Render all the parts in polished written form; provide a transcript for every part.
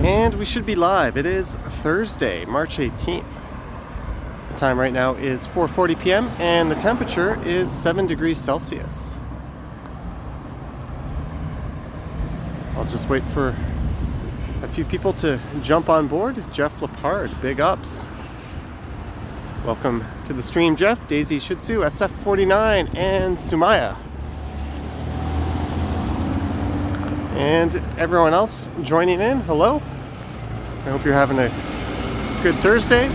And we should be live. It is Thursday, March 18th. The time right now is 4:40 p.m. and the temperature is 7 degrees Celsius. I'll just wait for a few people to jump on board. Jeff Lepard, big ups. Welcome to the stream, Jeff, Daisy Shih Tzu, SF49, and Sumaya. And everyone else joining in, hello. I hope you're having a good Thursday.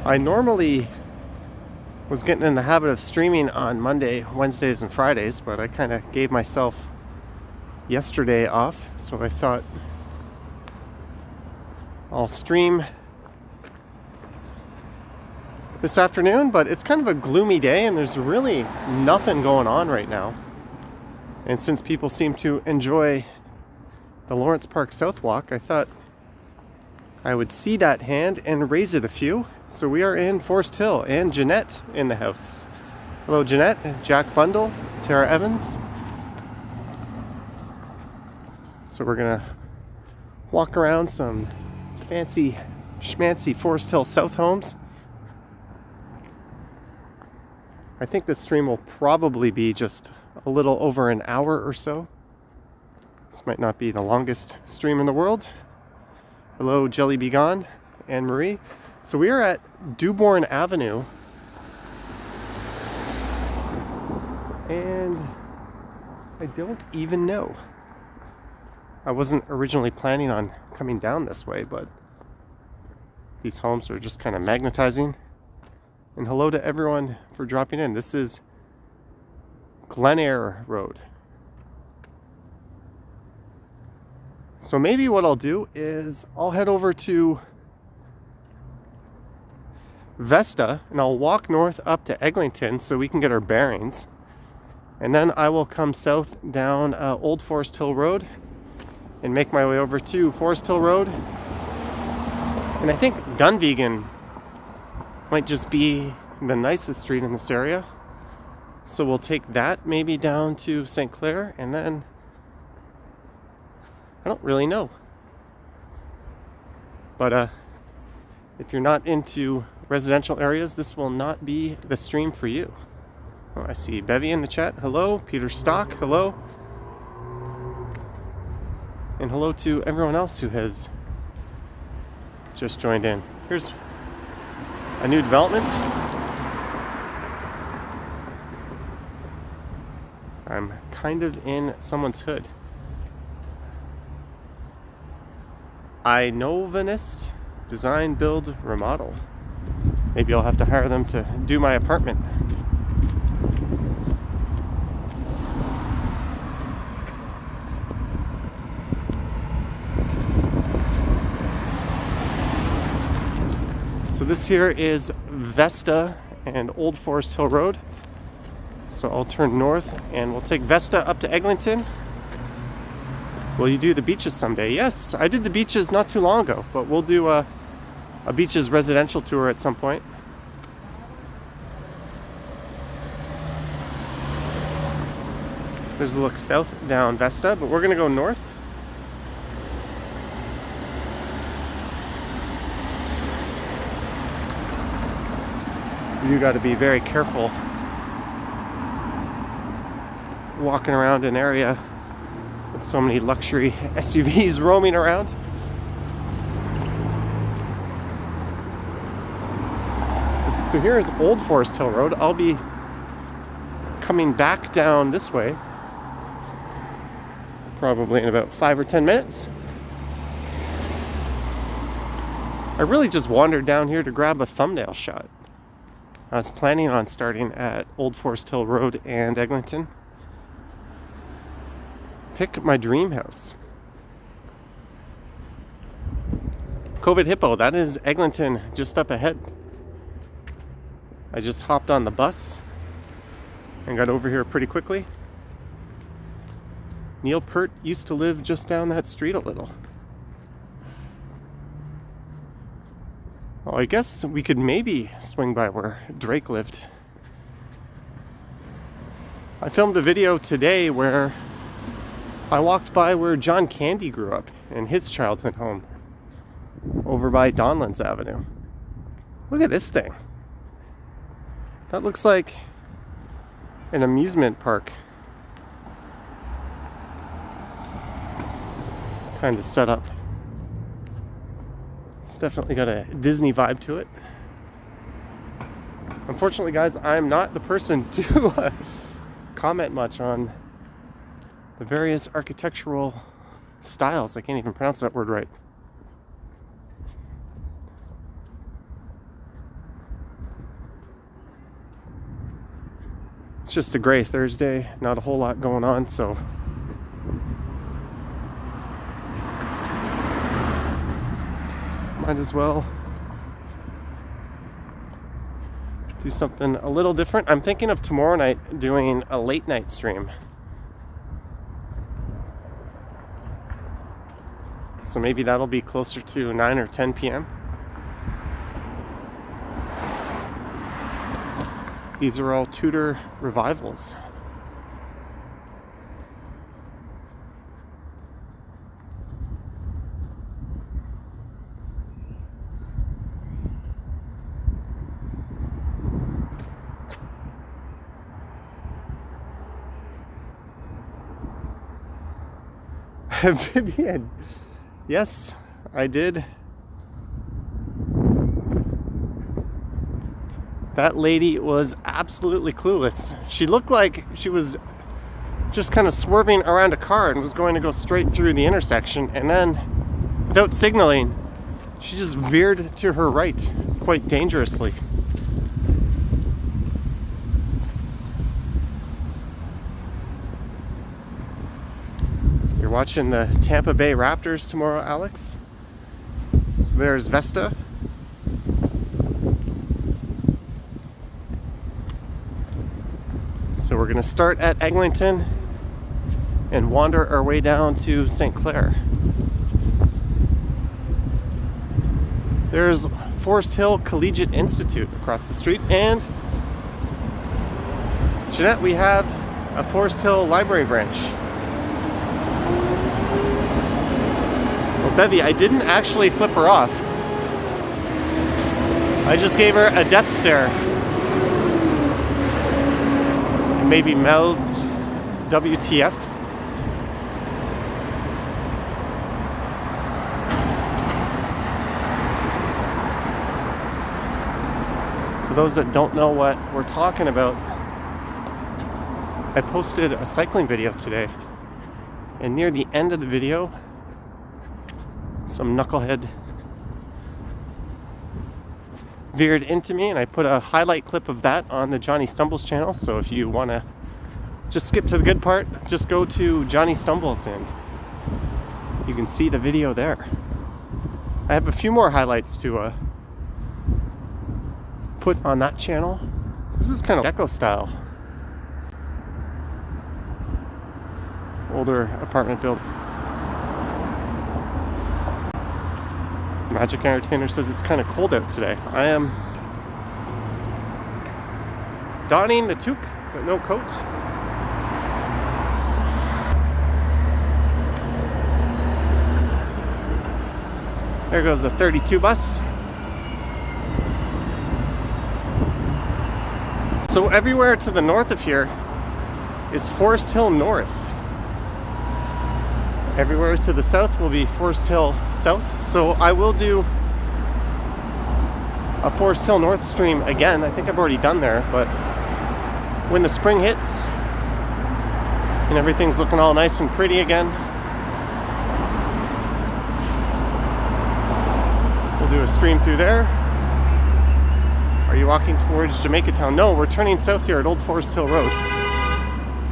I normally was getting in the habit of streaming on Monday, Wednesdays, and Fridays, but I kind of gave myself yesterday off, so I thought I'll stream this afternoon, but it's kind of a gloomy day and there's really nothing going on right now. And since people seem to enjoy the Lawrence Park South Walk, I thought I would see that hand and raise it a few. So we are in Forest Hill and Jeanette in the house. Hello Jeanette, Jack Bundle, Tara Evans. So we're gonna walk around some fancy schmancy Forest Hill South homes. I think this stream will probably be just a little over an hour or so. This might not be the longest stream in the world. Hello Jelly Be Gone, Anne Marie. So we are at Dewborn Avenue. And I don't even know. I wasn't originally planning on coming down this way, but these homes are just kind of magnetizing. And hello to everyone for dropping in. This is Glen Road. So maybe what I'll do is I'll head over to Vesta and I'll walk north up to Eglinton so we can get our bearings. And then I will come south down Old Forest Hill Road and make my way over to Forest Hill Road. And I think Dunvegan might just be the nicest street in this area. So we'll take that maybe down to St. Clair, and then I don't really know. But if you're not into residential areas, this will not be the stream for you. Oh, I see Bevy in the chat. Hello. Peter Stock. Hello. And hello to everyone else who has just joined in. Here's a new development. I'm kind of in someone's hood. Inovanist Design, Build, Remodel. Maybe I'll have to hire them to do my apartment. So this here is Vesta and Old Forest Hill Road. So I'll turn north and we'll take Vesta up to Eglinton. Will you do the beaches someday? Yes, I did the beaches not too long ago, but we'll do a beaches residential tour at some point. There's a look south down Vesta, but we're gonna go north. You got to be very careful walking around an area with so many luxury SUVs roaming around. So here is Old Forest Hill Road. I'll be coming back down this way probably in about 5 or 10 minutes. I really just wandered down here to grab a thumbnail shot. I was planning on starting at Old Forest Hill Road and Eglinton. Pick my dream house. COVID Hippo, that is Eglinton just up ahead. I just hopped on the bus and got over here pretty quickly. Neil Peart used to live just down that street a little. Well, I guess we could maybe swing by where Drake lived. I filmed a video today where I walked by where John Candy grew up in his childhood home, over by Donlands Avenue. Look at this thing. That looks like an amusement park kind of setup. It's definitely got a Disney vibe to it. Unfortunately, guys, I'm not the person to comment much on the various architectural styles. I can't even pronounce that word right. It's just a gray Thursday, not a whole lot going on, so might as well do something a little different. I'm thinking of tomorrow night doing a late night stream. So maybe that'll be closer to 9 or 10 p.m. These are all Tudor revivals. Vivian, yes, I did. That lady was absolutely clueless. She looked like she was just kind of swerving around a car and was going to go straight through the intersection, and then, without signaling, she just veered to her right quite dangerously. You're watching the Tampa Bay Raptors tomorrow, Alex. So there's Vesta. So we're going to start at Eglinton and wander our way down to St. Clair. There's Forest Hill Collegiate Institute across the street, and Jeanette, we have a Forest Hill Library branch. Well, Bevy, I didn't actually flip her off. I just gave her a death stare. Maybe mouthed WTF. For those that don't know what we're talking about, I posted a cycling video today, and near the end of the video, some knucklehead veered into me, and I put a highlight clip of that on the Johnny Stumbles channel. So if you want to just skip to the good part, just go to Johnny Stumbles and you can see the video there. I have a few more highlights to put on that channel. This is kind of deco style. Older apartment building. Magic Entertainer says it's kind of cold out today. I am donning the toque, but no coat. There goes the 32 bus. So everywhere to the north of here is Forest Hill North. Everywhere to the south will be Forest Hill South. So I will do a Forest Hill North stream again. I think I've already done there, but when the spring hits and everything's looking all nice and pretty again, we'll do a stream through there. Are you walking towards Jamaica Town? No, we're turning south here at Old Forest Hill Road.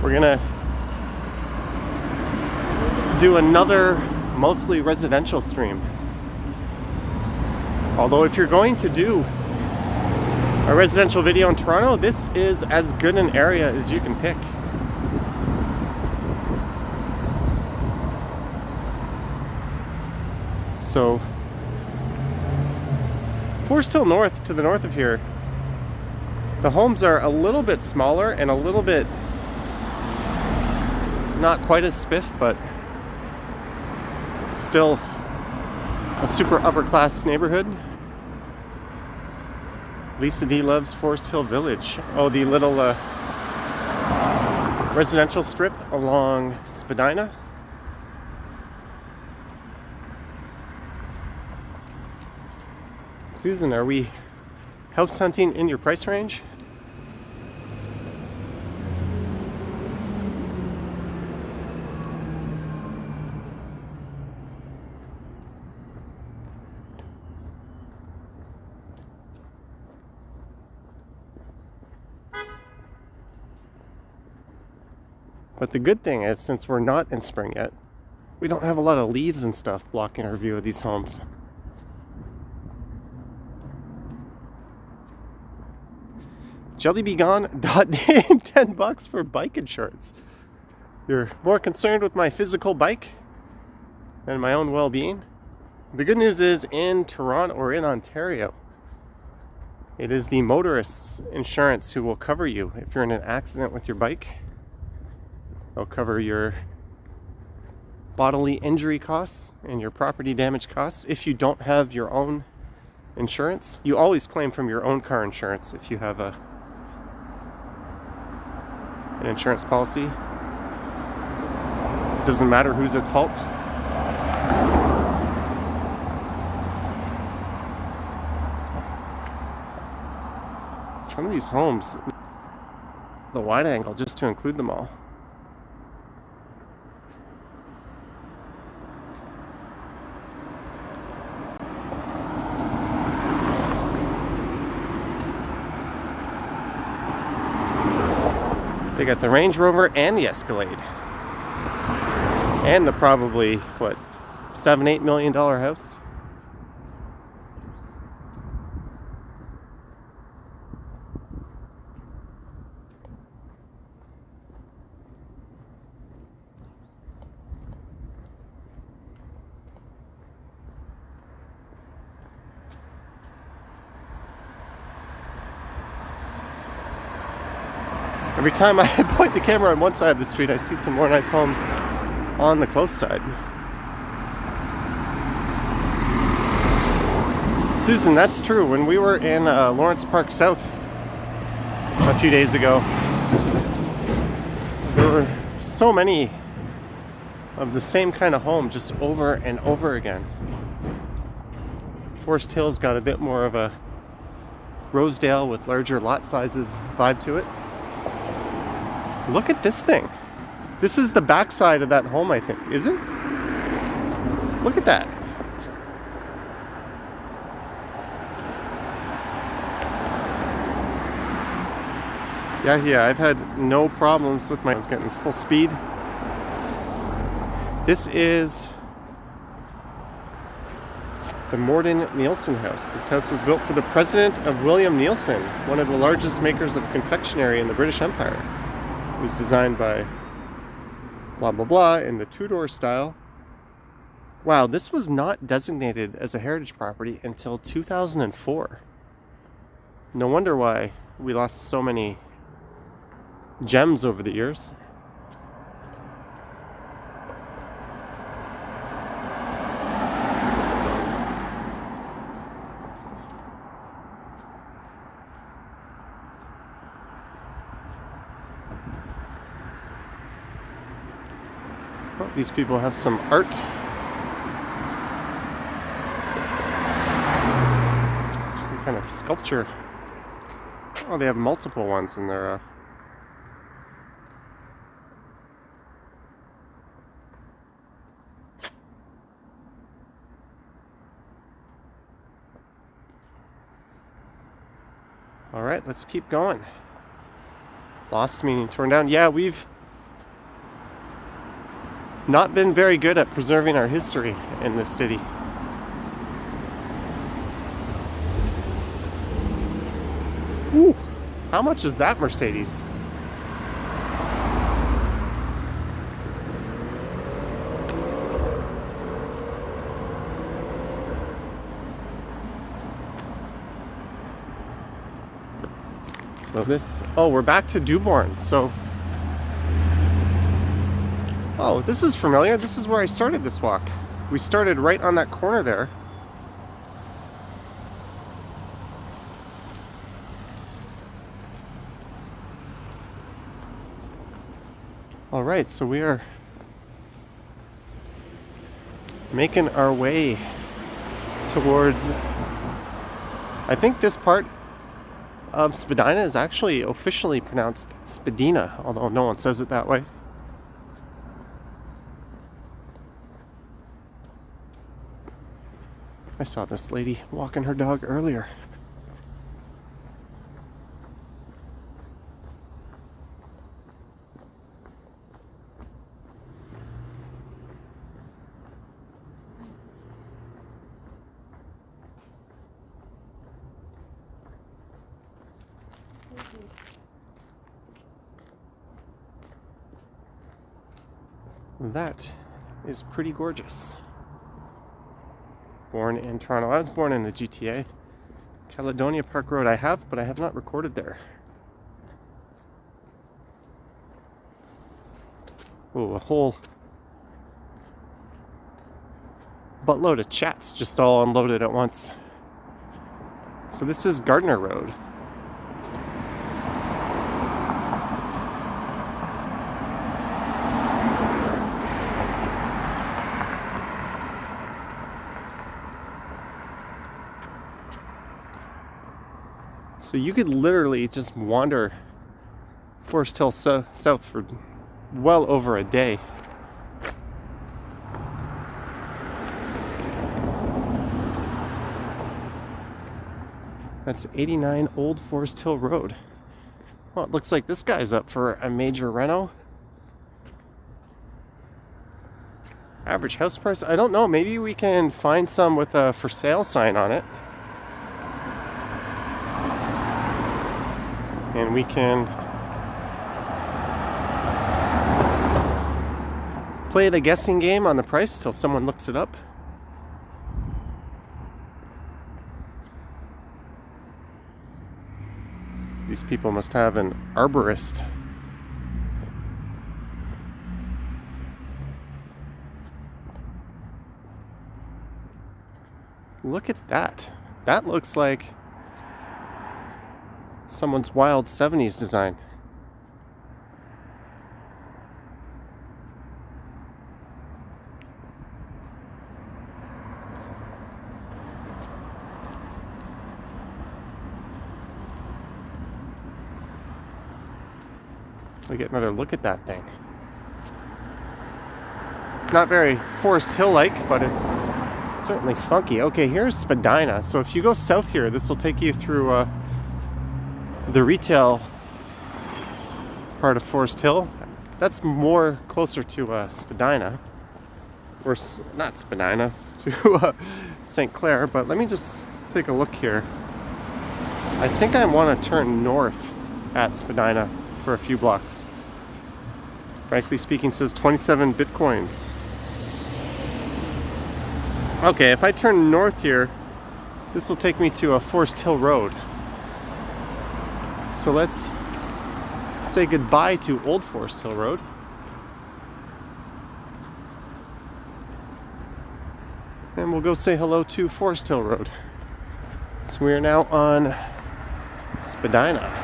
We're gonna do another mostly residential stream. Although if you're going to do a residential video in Toronto, this is as good an area as you can pick. So Forest Hill North, to the north of here, the homes are a little bit smaller and a little bit not quite as spiff, but it's still a super upper class neighborhood. Lisa D loves Forest Hill Village. Oh, the little residential strip along Spadina. Susan, are we house hunting in your price range? But the good thing is, since we're not in spring yet, we don't have a lot of leaves and stuff blocking our view of these homes. JellyBeGone.name $10 for bike insurance. You're more concerned with my physical bike than my own well-being. The good news is, in Toronto or in Ontario, it is the motorist's insurance who will cover you if you're in an accident with your bike. They'll cover your bodily injury costs and your property damage costs. If you don't have your own insurance, you always claim from your own car insurance if you have an insurance policy. Doesn't matter who's at fault. Some of these homes, the wide angle just to include them all. They got the Range Rover and the Escalade. And the probably, what, $7-8 million house? Every time I point the camera on one side of the street, I see some more nice homes on the close side. Susan, that's true. When we were in Lawrence Park South a few days ago, there were so many of the same kind of home just over and over again. Forest Hill's got a bit more of a Rosedale with larger lot sizes vibe to it. Look at this thing. This is the backside of that home, I think. Is it? Look at that. Yeah, I've had no problems with I was getting full speed. This is the Morden Nielsen house. This house was built for the president of William Nielsen, one of the largest makers of confectionery in the British Empire. It was designed by blah blah blah in the Tudor style. Wow, this was not designated as a heritage property until 2004. No wonder why we lost so many gems over the years. Oh, these people have some art. Some kind of sculpture. Oh, they have multiple ones in their All right, let's keep going. Lost meaning torn down. Yeah, we've not been very good at preserving our history in this city. Ooh, how much is that Mercedes? So this, oh, we're back to Dewborn. So Oh, this is familiar. This is where I started this walk. We started right on that corner there. All right, so we are making our way towards, I think this part of Spadina is actually officially pronounced Spadina, although no one says it that way. I saw this lady walking her dog earlier. That is pretty gorgeous. Born in Toronto. I was born in the GTA. Caledonia Park Road I have, but I have not recorded there. Oh, a whole buttload of chats just all unloaded at once. So this is Gardner Road. So you could literally just wander Forest Hill south for well over a day. That's 89 Old Forest Hill Road. Well, it looks like this guy's up for a major reno. Average house price? I don't know. Maybe we can find some with a for sale sign on it. And we can play the guessing game on the price till someone looks it up. These people must have an arborist. Look at that. That looks like someone's wild 70s design. We get another look at that thing. Not very Forest Hill-like, but it's certainly funky. Okay, here's Spadina. So if you go south here, this will take you through the retail part of Forest Hill. That's more closer to Spadina, or not Spadina, to St. Clair. But let me just take a look here. I think I want to turn north at Spadina for a few blocks. Frankly speaking, says 27 bitcoins. Okay, if I turn north here, this will take me to a Forest Hill Road. So let's say goodbye to Old Forest Hill Road. And we'll go say hello to Forest Hill Road. So we are now on Spadina.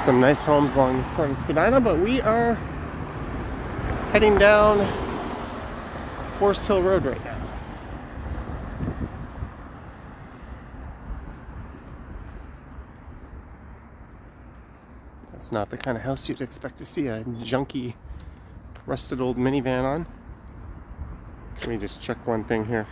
Some nice homes along this part of Spadina, but we are heading down Forest Hill Road right now. That's not the kind of house you'd expect to see a junky, rusted old minivan on. Let me just check one thing here.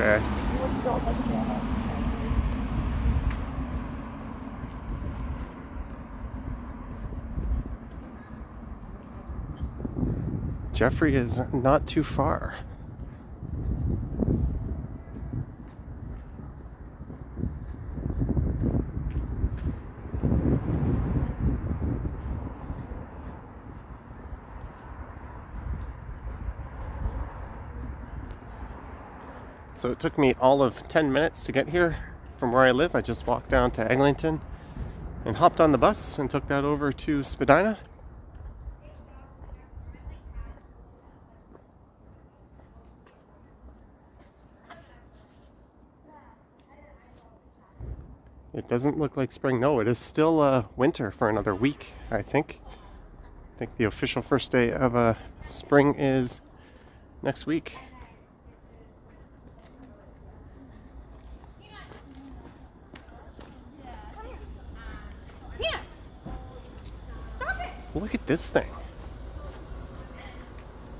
FYI. Jeffrey is not too far. So it took me all of 10 minutes to get here from where I live. I just walked down to Eglinton and hopped on the bus and took that over to Spadina. It doesn't look like spring. No, it is still winter for another week, I think. I think the official first day of spring is next week. Look at this thing.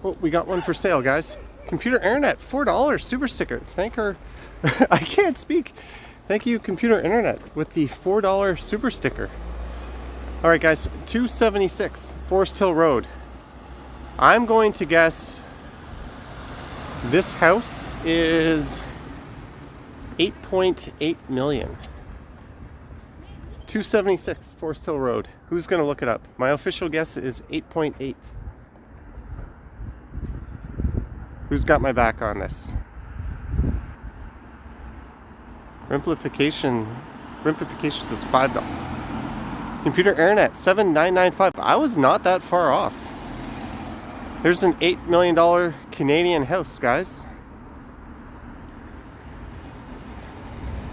Oh, we got one for sale, guys. Computer Internet, $4 super sticker. Thank her. I can't speak. Thank you, Computer Internet, with the $4 super sticker. All right, guys, 276 Forest Hill Road. I'm going to guess this house is 8.8 million. 276 Forest Hill Road. Who's going to look it up? My official guess is 8.8. Who's got my back on this? Rimplification says $5. Computer Internet, $7,995. I was not that far off. There's an $8 million Canadian house, guys.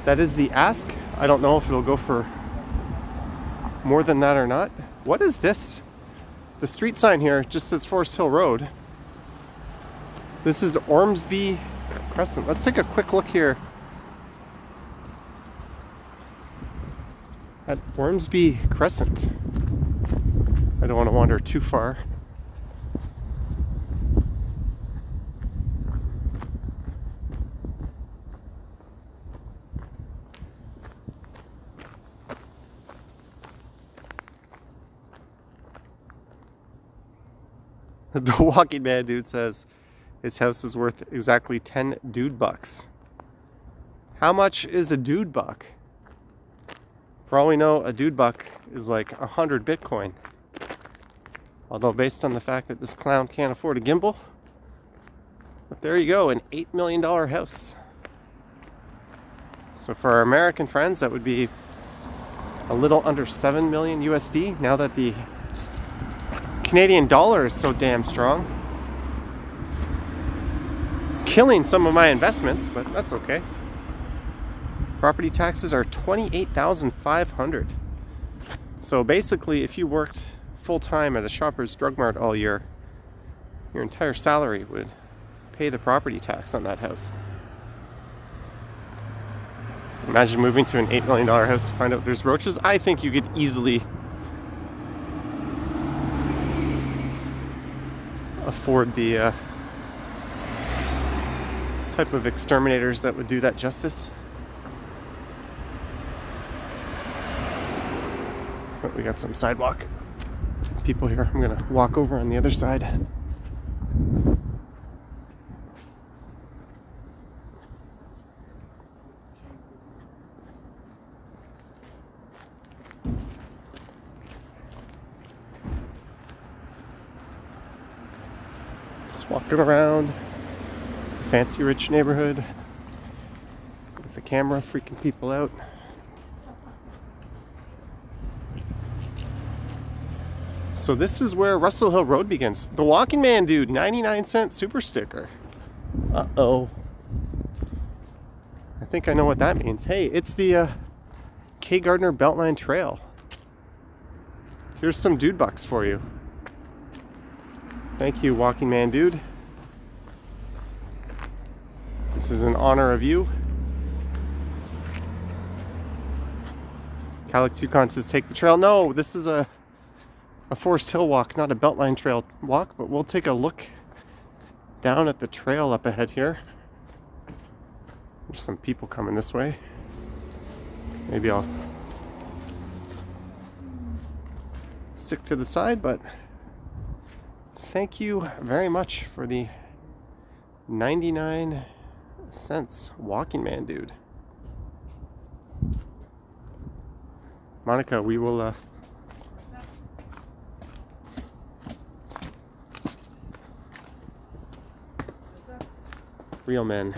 That is the ask. I don't know if it'll go for more than that or not. What is this? The street sign here just says Forest Hill Road. This is Ormsby Crescent. Let's take a quick look here at Ormsby Crescent. I don't want to wander too far. The Walking Man dude says his house is worth exactly 10 dude bucks. How much is a dude buck? For all we know, a dude buck is like 100 Bitcoin. Although based on the fact that this clown can't afford a gimbal. But there you go, an $8 million house. So for our American friends, that would be a little under 7 million USD, now that the Canadian dollar is so damn strong. It's killing some of my investments, but that's okay. Property taxes are $28,500. So basically, if you worked full-time at a Shoppers Drug Mart all year, your entire salary would pay the property tax on that house. Imagine moving to an $8 million house to find out there's roaches. I think you could easily afford the type of exterminators that would do that justice. But we got some sidewalk people here. I'm gonna walk over on the other side. Just walking around fancy rich neighborhood with the camera freaking people out. So this is where Russell Hill Road begins. The Walking Man dude, 99-cent super sticker. Uh-oh. I think I know what that means. Hey, it's the K. Gardner Beltline Trail. Here's some dude bucks for you. Thank you, Walking Man dude. This is in honor of you. Calix Yukon says take the trail. No, this is a Forest Hill walk, not a Beltline Trail walk, but we'll take a look down at the trail up ahead here. There's some people coming this way. Maybe I'll stick to the side, but thank you very much for the 99 cents walking man dude. Monica, we will real men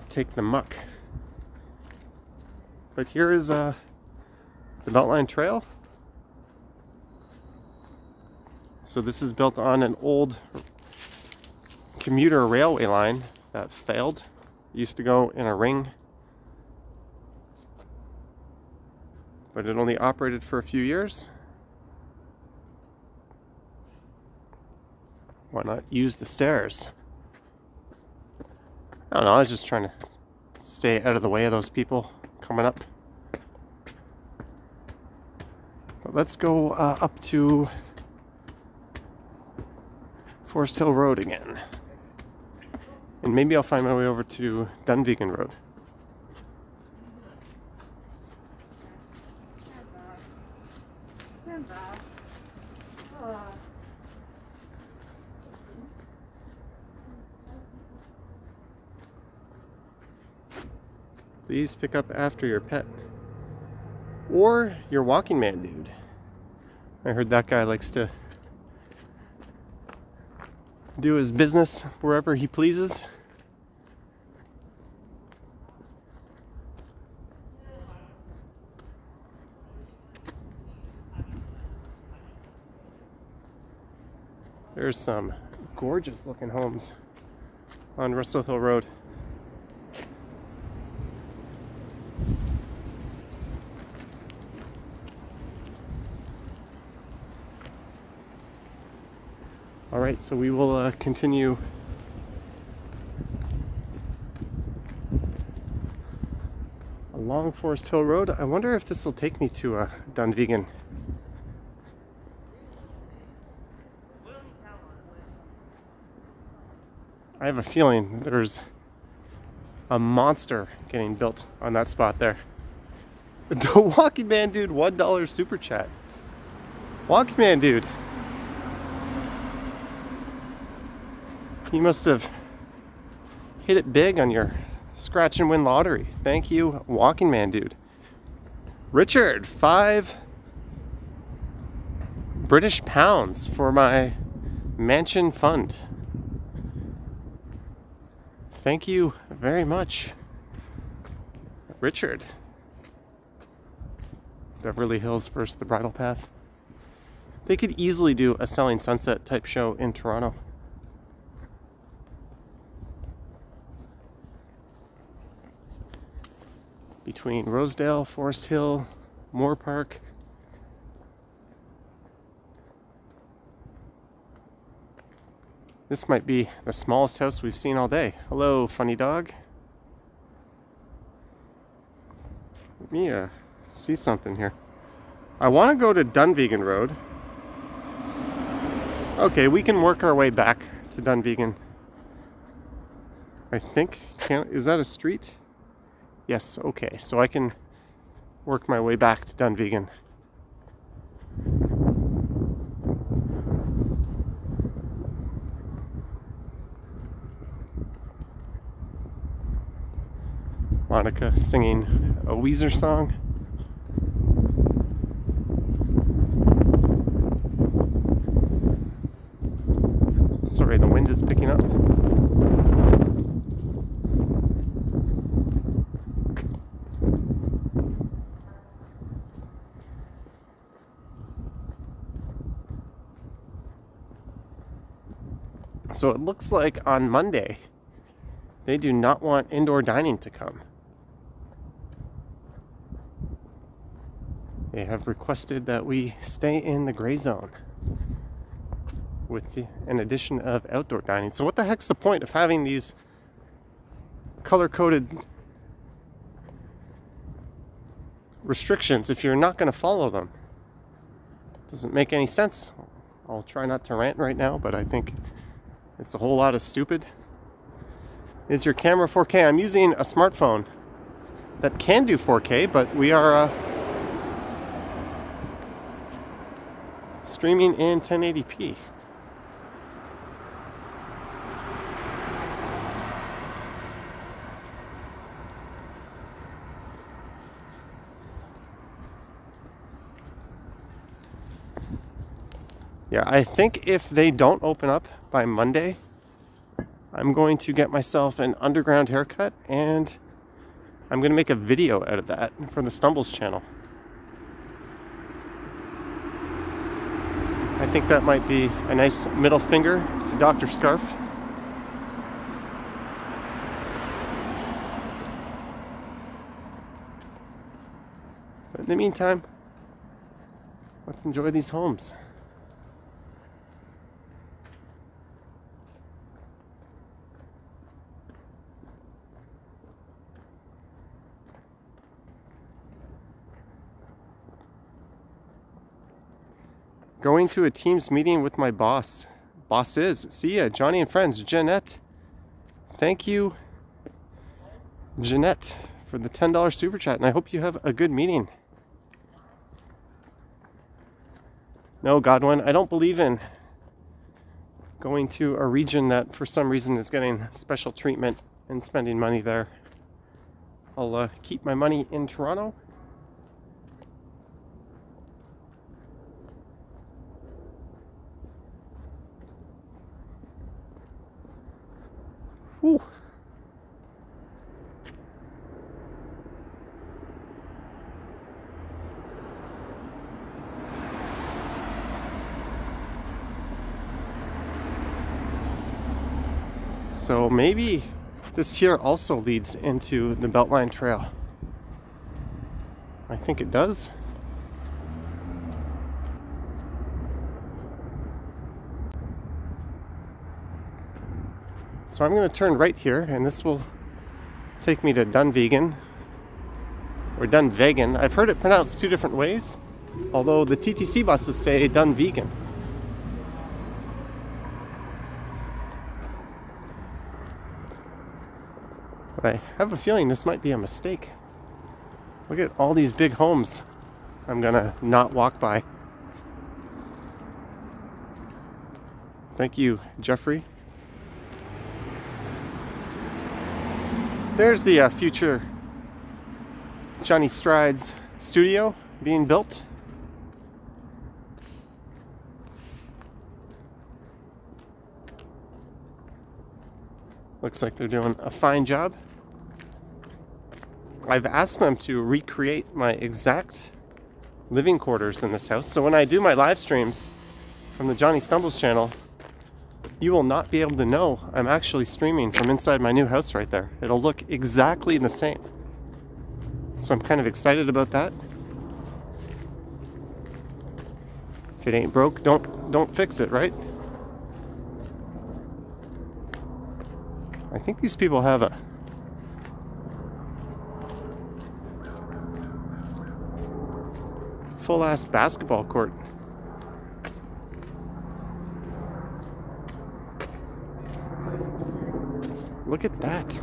take the muck. But here is the Beltline Trail. So this is built on an old commuter railway line that failed. It used to go in a ring, but it only operated for a few years. Why not use the stairs? I don't know, I was just trying to stay out of the way of those people coming up. But let's go up to Forest Hill Road again. And maybe I'll find my way over to Dunvegan Road. Please pick up after your pet or your walking man dude. I heard that guy likes to do his business wherever he pleases. There's some gorgeous looking homes on Russell Hill Road. All right, so we will continue along Forest Hill Road. I wonder if this will take me to Dunvegan. I have a feeling there's a monster getting built on that spot there. The Walking Man Dude $1 super chat. Walking Man Dude. You must have hit it big on your scratch and win lottery. Thank you, Walking Man Dude. Richard, 5 British pounds for my mansion fund. Thank you very much, Richard. Beverly Hills versus the Bridle Path. They could easily do a Selling Sunset type show in Toronto. Between Rosedale, Forest Hill, Moore Park. This might be the smallest house we've seen all day. Hello, funny dog. Let me see something here. I want to go to Dunvegan Road. Okay, we can work our way back to Dunvegan. I think. Is that a street? Yes, okay. So I can work my way back to Dunvegan. Monica singing a Weezer song. Sorry, the wind is picking up. So it looks like on Monday, they do not want indoor dining to come. They have requested that we stay in the gray zone with an addition of outdoor dining. So what the heck's the point of having these color-coded restrictions if you're not going to follow them? Doesn't make any sense. I'll try not to rant right now, but I think it's a whole lot of stupid. Is your camera 4K? I'm using a smartphone that can do 4K, but we are streaming in 1080p. Yeah, I think if they don't open up by Monday, I'm going to get myself an underground haircut, and I'm going to make a video out of that for the Stumbles channel. I think that might be a nice middle finger to Dr. Scarf. But in the meantime, let's enjoy these homes. Going to a Teams meeting with my boss. Bosses. See ya, Johnny and friends. Jeanette. Thank you, Jeanette, for the $10 super chat, and I hope you have a good meeting. No, Godwin, I don't believe in going to a region that for some reason is getting special treatment and spending money there. I'll keep my money in Toronto. Whew. So maybe this here also leads into the Beltline Trail. I think it does. So I'm going to turn right here, and this will take me to Dunvegan, or Dunvegan. I've heard it pronounced two different ways, although the TTC buses say Dunvegan. But I have a feeling this might be a mistake. Look at all these big homes I'm going to not walk by. Thank you, Jeffrey. There's the future Johnny Strides studio being built. Looks like they're doing a fine job. I've asked them to recreate my exact living quarters in this house. So when I do my live streams from the Johnny Stumbles channel, you will not be able to know I'm actually streaming from inside my new house right there. It'll look exactly the same. So I'm kind of excited about that. If it ain't broke, don't fix it, right? I think these people have a full-ass basketball court. Look at that.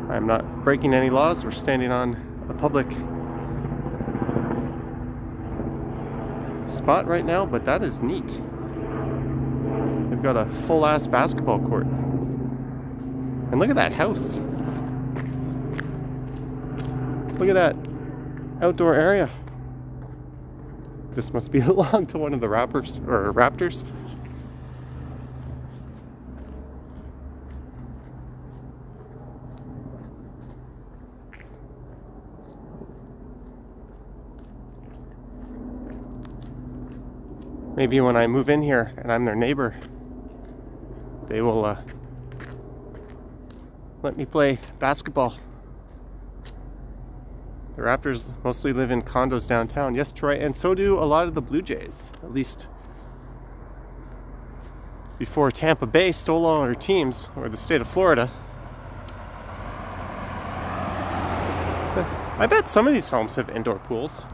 I'm not breaking any laws. We're standing on a public spot right now, but that is neat. They've got a full-ass basketball court. And look at that house. Look at that outdoor area. This must belong to one of the Raptors. Maybe when I move in here and I'm their neighbor, they will let me play basketball. The Raptors mostly live in condos downtown. Yes, Troy, and so do a lot of the Blue Jays. At least before Tampa Bay stole all our teams, or the state of Florida. I bet some of these homes have indoor pools.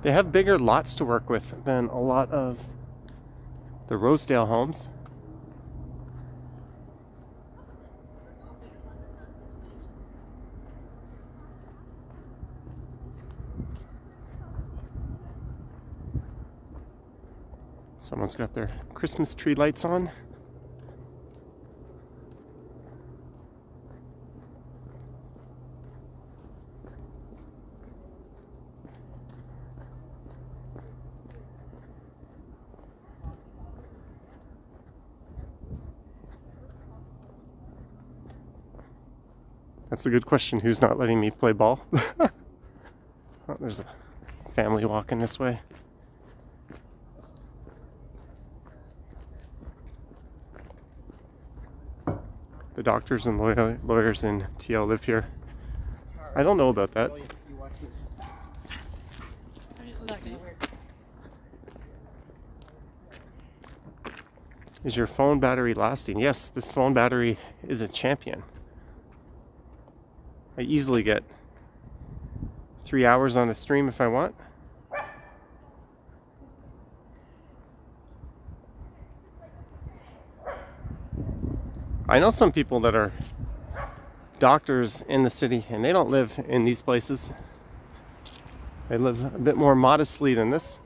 They have bigger lots to work with than a lot of the Rosedale homes. Someone's got their Christmas tree lights on. That's a good question. Who's not letting me play ball? Oh, there's a family walking this way. The doctors and lawyers in TL live here. I don't know about that. Is your phone battery lasting? Yes, this phone battery is a champion. I easily get 3 hours on a stream if I want. I know some people that are doctors in the city and they don't live in these places. They live a bit more modestly than this.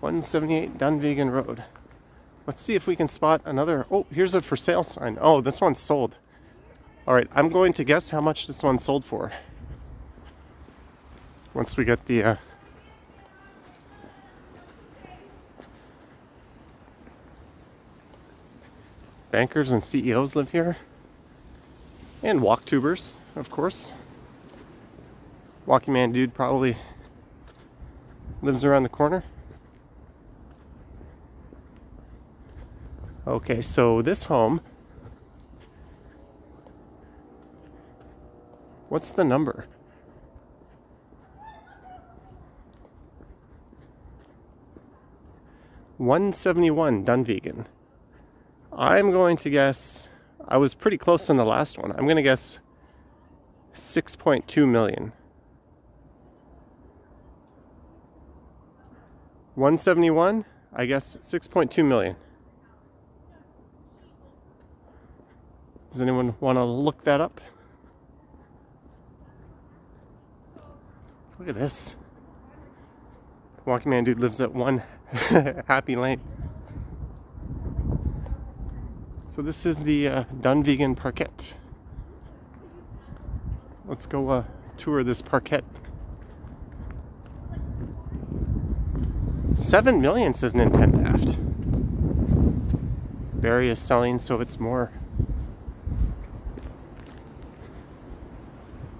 (178) Dunvegan Road. Let's see if we can spot another. Oh, here's a for sale sign. Oh, this one's sold. All right, I'm going to guess how much this one sold for. Once we get the bankers and CEOs live here. And walktubers, of course. Walking Man Dude probably lives around the corner. Okay, so this home, what's the number? (171) Dunvegan. I'm going to guess, I was pretty close on the last one. I'm going to guess 6.2 million. 171, I guess 6.2 million. Does anyone want to look that up? Look at this. Walking Man Dude lives at 1 Happy Lane. So this is the Dunvegan Parquet. Let's go tour this parquet. 7 million says Nintendo Aft. Barry is selling, so it's more.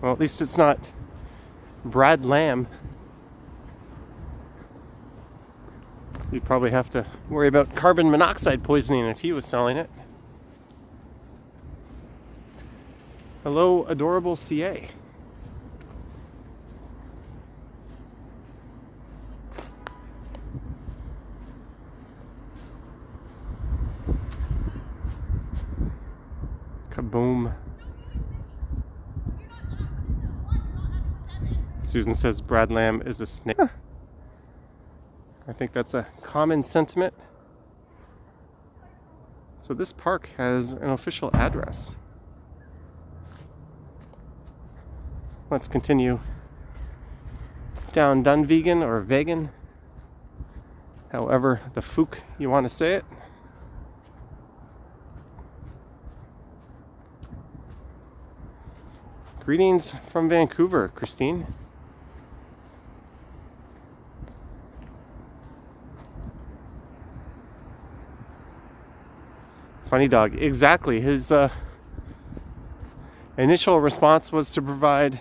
Well, at least it's not Brad Lamb. You'd probably have to worry about carbon monoxide poisoning if he was selling it. Hello, adorable CA. Kaboom. Susan says Brad Lamb is a snake. Huh. I think that's a common sentiment. So this park has an official address. Let's continue down Dunvegan or Vegan, however the fook you want to say it. Greetings from Vancouver, Christine. Funny dog. Exactly. His initial response was to provide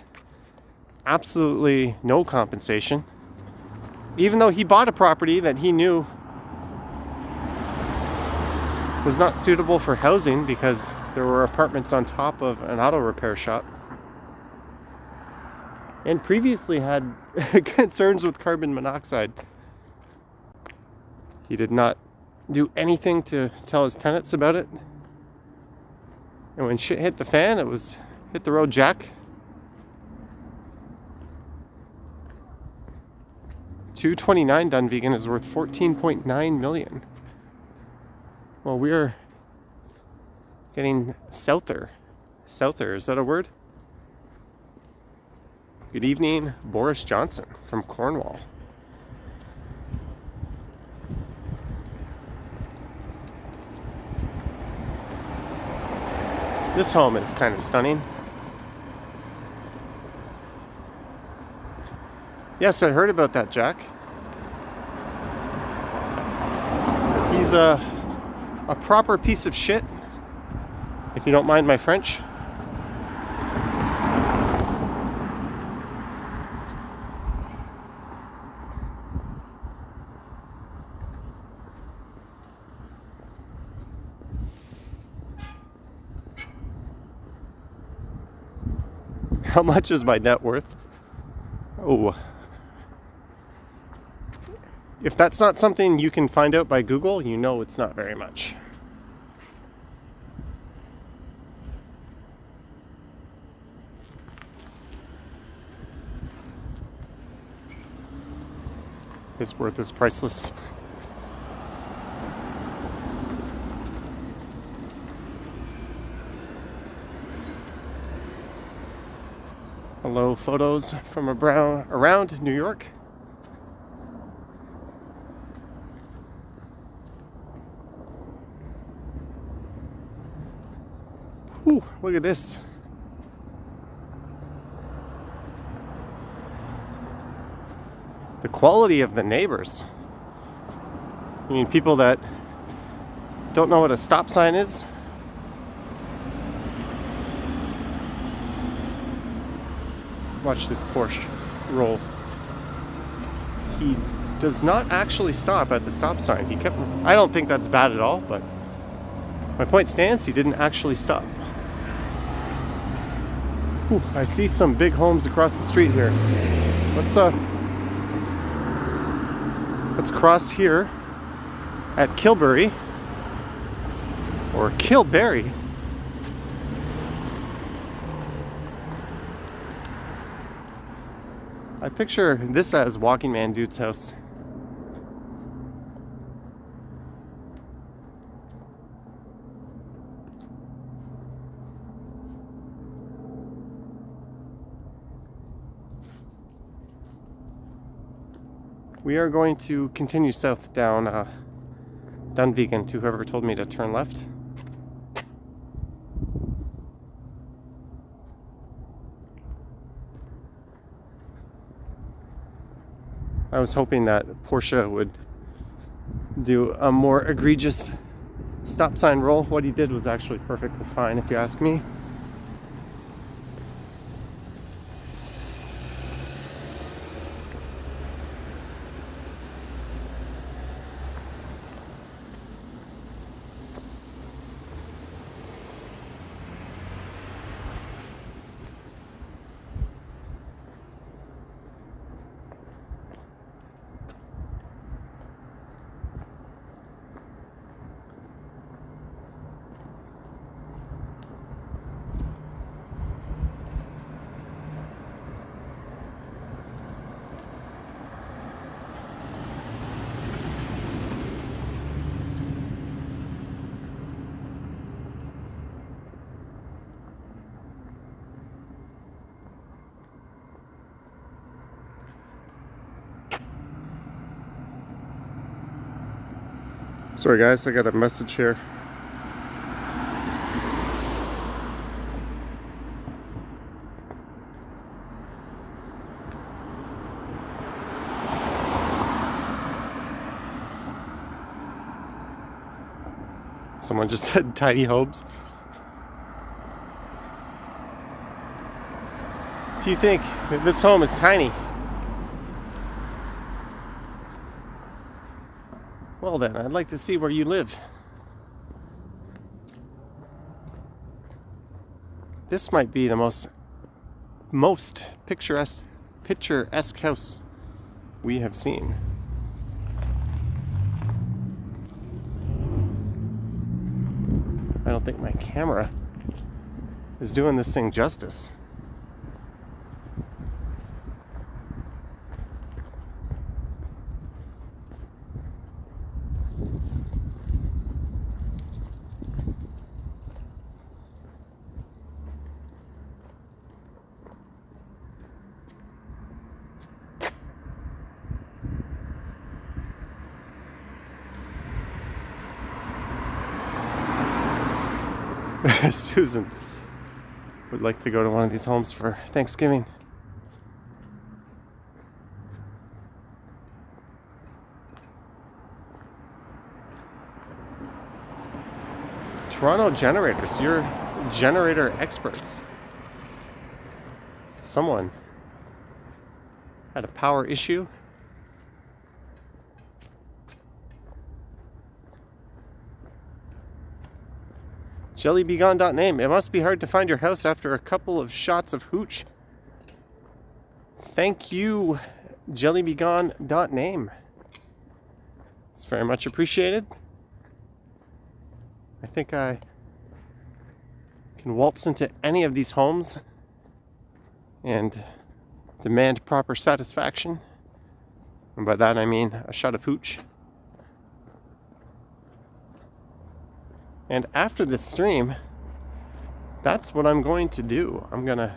absolutely no compensation, even though he bought a property that he knew was not suitable for housing because there were apartments on top of an auto repair shop, and previously had concerns with carbon monoxide. He did not do anything to tell his tenants about it. And when shit hit the fan, it was hit the road, Jack. 229 Dunvegan is worth 14.9 million. Well, we're getting souther. Souther, is that a word? Good evening, Boris Johnson from Cornwall. This home is kind of stunning. Yes, I heard about that, Jack. He's a proper piece of shit, if you don't mind my French. How much is my net worth? Oh. If that's not something you can find out by Google, you know it's not very much. His worth is priceless. Hello, photos from around New York. Ooh, look at this. The quality of the neighbors. I mean, people that don't know what a stop sign is. Watch this Porsche roll. He does not actually stop at the stop sign. I don't think that's bad at all, but my point stands, he didn't actually stop. Ooh, I see some big homes across the street here. Let's cross here at Kilbury or Kilberry. I picture this as Walking Man Dude's house. We are going to continue south down Dunvegan to whoever told me to turn left. I was hoping that Porsche would do a more egregious stop sign roll. What he did was actually perfectly fine, if you ask me. Sorry guys, I got a message here. Someone just said tiny homes. If you think that this home is tiny, well then, I'd like to see where you live. This might be the most picturesque house we have seen. think my camera is doing this thing justice. Susan would like to go to one of these homes for Thanksgiving. Toronto generators, you're generator experts. Someone had a power issue. Jellybegone.name. It must be hard to find your house after a couple of shots of hooch. Thank you, Jellybegone.name. It's very much appreciated. I think I can waltz into any of these homes and demand proper satisfaction. And by that I mean a shot of hooch. And after this stream, that's what I'm going to do. I'm going to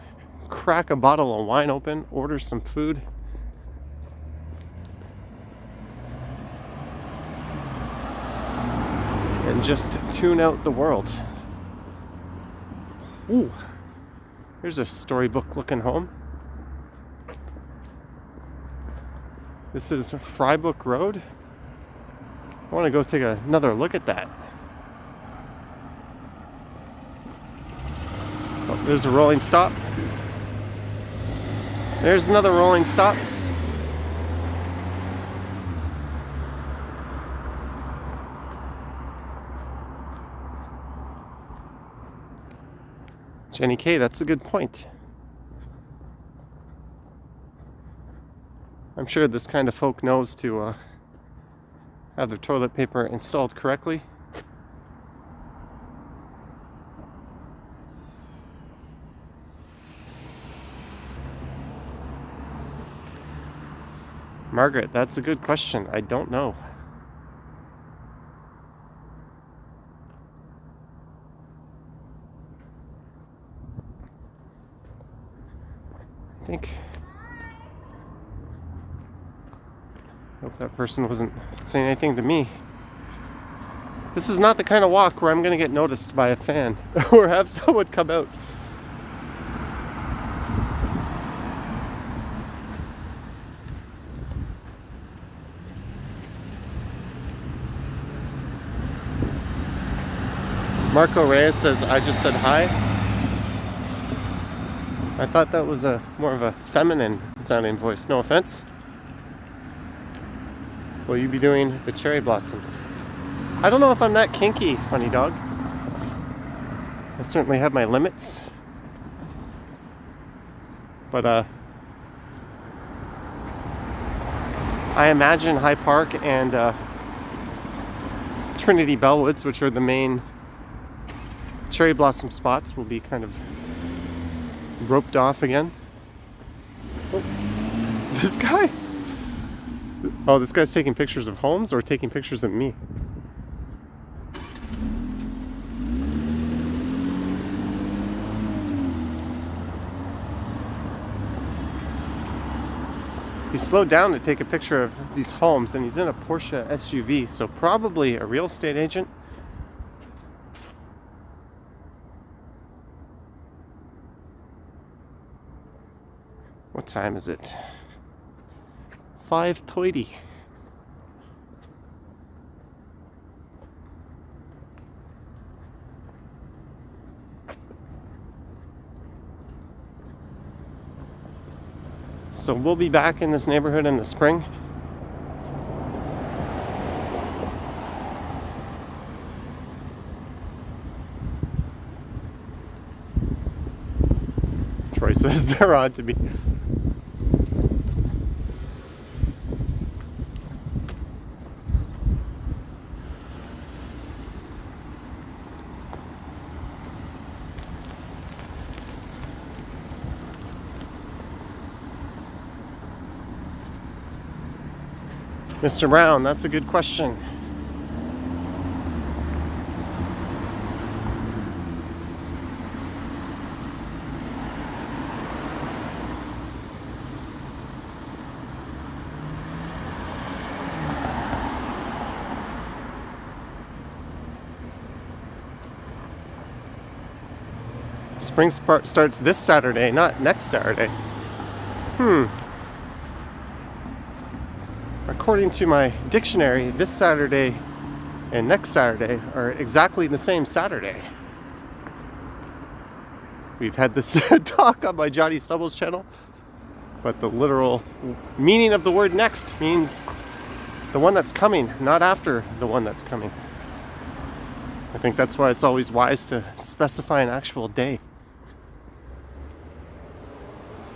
crack a bottle of wine open, order some food, and just tune out the world. Ooh, here's a storybook looking home. This is Frybook Road. I want to go take another look at that. Oh, there's a rolling stop. There's another rolling stop. Jenny K, that's a good point. I'm sure this kind of folk knows to have their toilet paper installed correctly. Margaret, that's a good question. I don't know. I hope that person wasn't saying anything to me. This is not the kind of walk where I'm going to get noticed by a fan or have someone come out. Marco Reyes says, I just said hi. I thought that was more of a feminine sounding voice. No offense. Will you be doing the cherry blossoms? I don't know if I'm that kinky, funny dog. I certainly have my limits. But I imagine High Park and Trinity Bellwoods, which are the main cherry blossom spots, will be kind of roped off again. Oh, this guy. Oh, this guy's taking pictures of homes or taking pictures of me? He slowed down to take a picture of these homes, and he's in a Porsche SUV, so probably a real estate agent. What time is it? 5:20. So we'll be back in this neighborhood in the spring. Troy says they're on to me. Mr. Brown, that's a good question. Spring starts this Saturday, not next Saturday. According to my dictionary, this Saturday and next Saturday are exactly the same Saturday. We've had this talk on my Johnny Stubbles channel, but the literal meaning of the word next means the one that's coming, not after the one that's coming. I think that's why it's always wise to specify an actual day.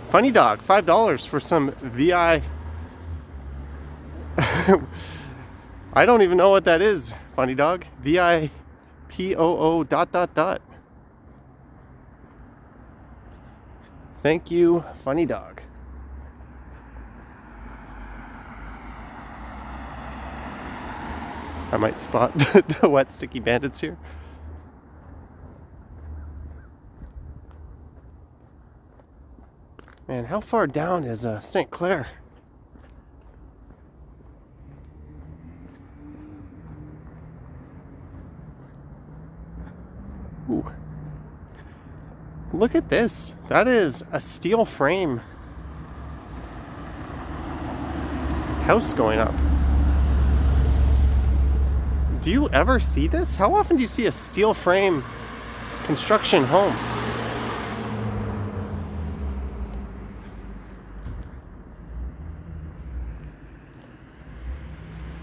Funny Dog, $5 for some VI. I don't even know what that is, Funny Dog. VIPOO ... Thank you, Funny Dog. I might spot the wet sticky bandits here. Man, how far down is St. Clair? Ooh. Look at this. That is a steel frame house going up. Do you ever see this? How often do you see a steel frame construction home?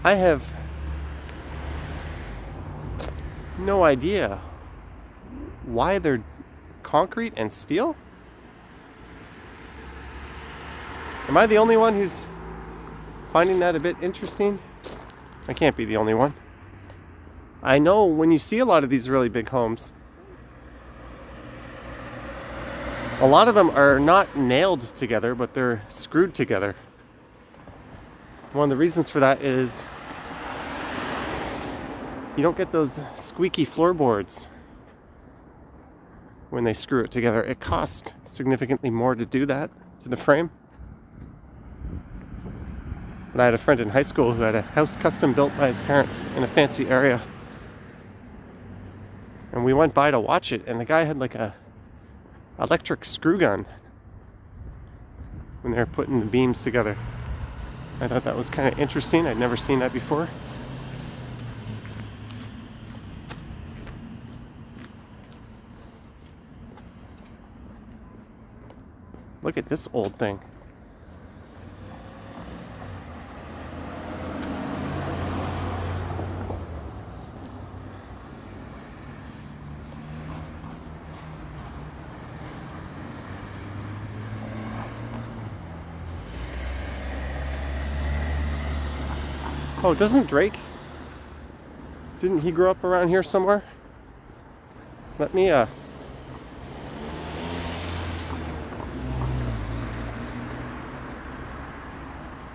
I have no idea why they're concrete and steel. Am I the only one who's finding that a bit interesting? I can't be the only one. I know when you see a lot of these really big homes, a lot of them are not nailed together, but they're screwed together. One of the reasons for that is you don't get those squeaky floorboards when they screw it together. It costs significantly more to do that to the frame. But I had a friend in high school who had a house custom built by his parents in a fancy area. And we went by to watch it, and the guy had like a electric screw gun when they were putting the beams together. I thought that was kind of interesting. I'd never seen that before. Look at this old thing. Oh, doesn't Drake? Didn't he grow up around here somewhere? Let me,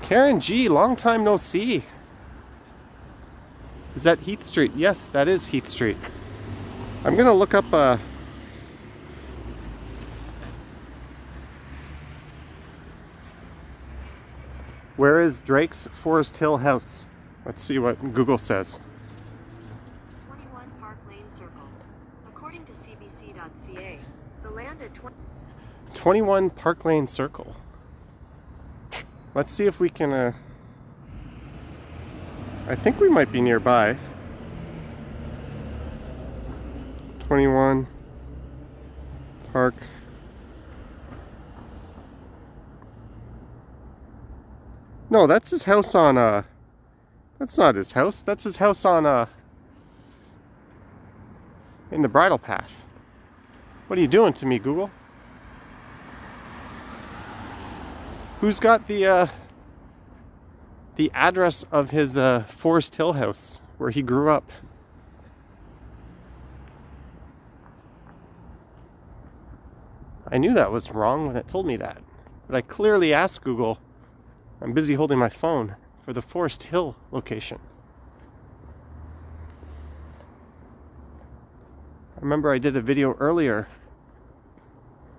Karen G, long time no see. Is that Heath Street? Yes, that is Heath Street. I'm gonna look up, where is Drake's Forest Hill house? Let's see what Google says. 21 Park Lane Circle. According to cbc.ca, the land at 21 Park Lane Circle. Let's see if we can, I think we might be nearby. 21 Park. No, that's his house on, that's not his house. That's his house on, in the bridle path. What are you doing to me, Google? Who's got the address of his, Forest Hill house where he grew up? I knew that was wrong when it told me that, but I clearly asked Google. I'm busy holding my phone for the Forest Hill location. I remember I did a video earlier,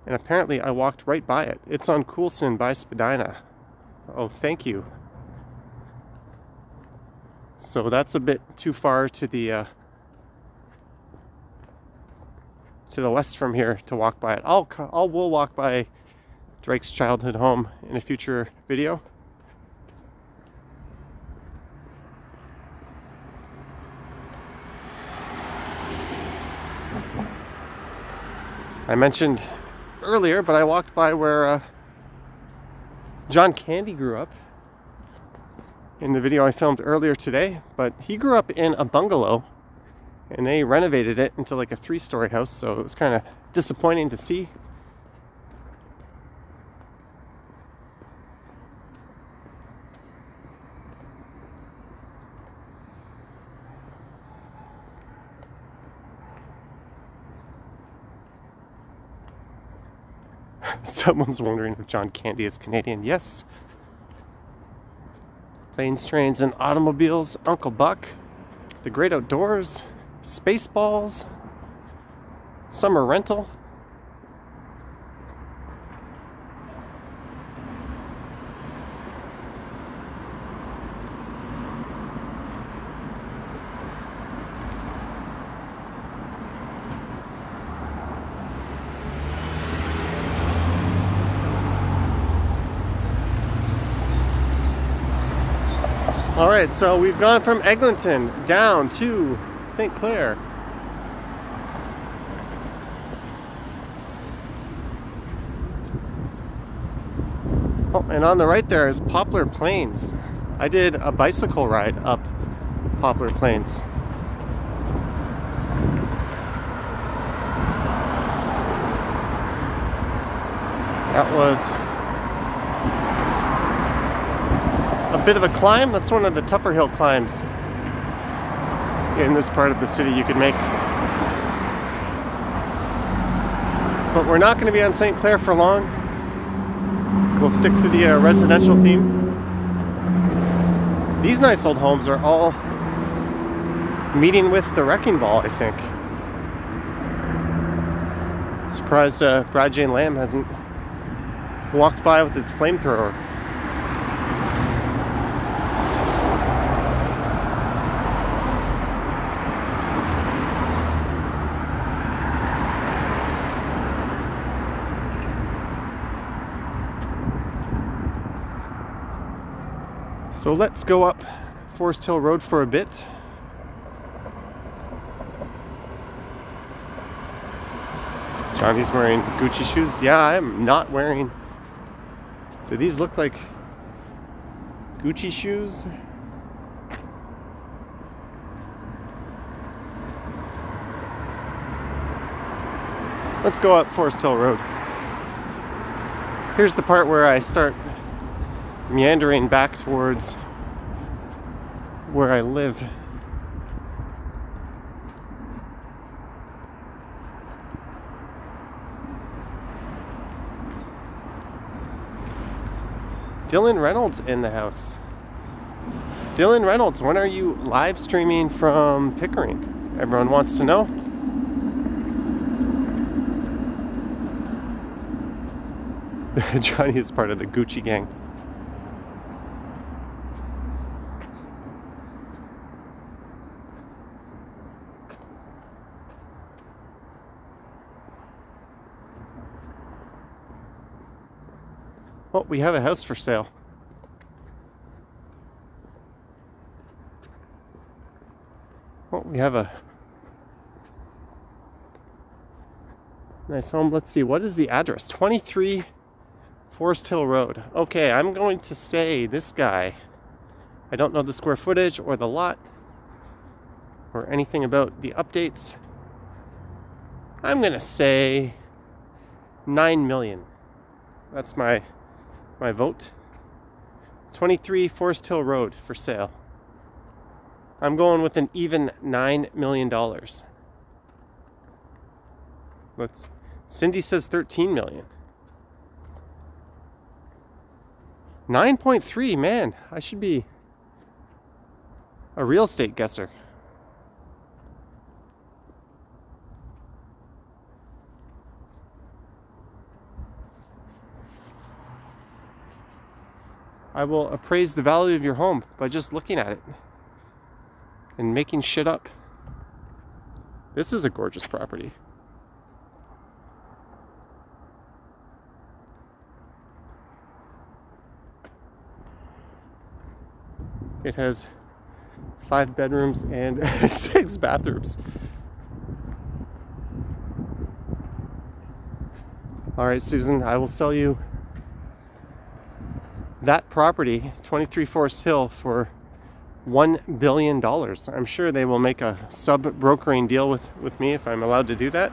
and apparently I walked right by it. It's on Coulson by Spadina. Oh, thank you. So that's a bit too far to the west from here to walk by it. We'll walk by Drake's childhood home in a future video. I mentioned earlier, but I walked by where John Candy grew up in the video I filmed earlier today, but he grew up in a bungalow and they renovated it into like a 3-story house, so it was kind of disappointing to see. Someone's wondering if John Candy is Canadian. Yes. Planes, Trains, and Automobiles, Uncle Buck, The Great Outdoors, Spaceballs, Summer Rental. All right, so we've gone from Eglinton down to St. Clair. Oh, and on the right there is Poplar Plains. I did a bicycle ride up Poplar Plains. That was a bit of a climb. That's one of the tougher hill climbs in this part of the city you could make. But we're not going to be on St. Clair for long. We'll stick to the residential theme. These nice old homes are all meeting with the wrecking ball, I think. Surprised Brad Jane Lamb hasn't walked by with his flamethrower. So let's go up Forest Hill Road for a bit. Johnny's wearing Gucci shoes. Yeah, I'm not wearing. Do these look like Gucci shoes? Let's go up Forest Hill Road. Here's the part where I start meandering back towards where I live. Dylan Reynolds in the house. Dylan Reynolds, when are you live streaming from Pickering? Everyone wants to know. Johnny is part of the Gucci gang. Oh, we have a house for sale. Oh, we have a nice home. Let's see, what is the address? 23 Forest Hill Road. Okay, I'm going to say this guy. I don't know the square footage or the lot or anything about the updates. I'm going to say 9 million. That's my vote. 23 Forest Hill Road for sale. I'm going with an even $9 million. Cindy says 13 million. 9.3, man. I should be a real estate guesser. I will appraise the value of your home by just looking at it and making shit up. This is a gorgeous property. It has 5 bedrooms and 6 bathrooms. All right, Susan, I will sell you that property, 23 Forest Hill, for $1 billion. I'm sure they will make a sub-brokering deal with me if I'm allowed to do that.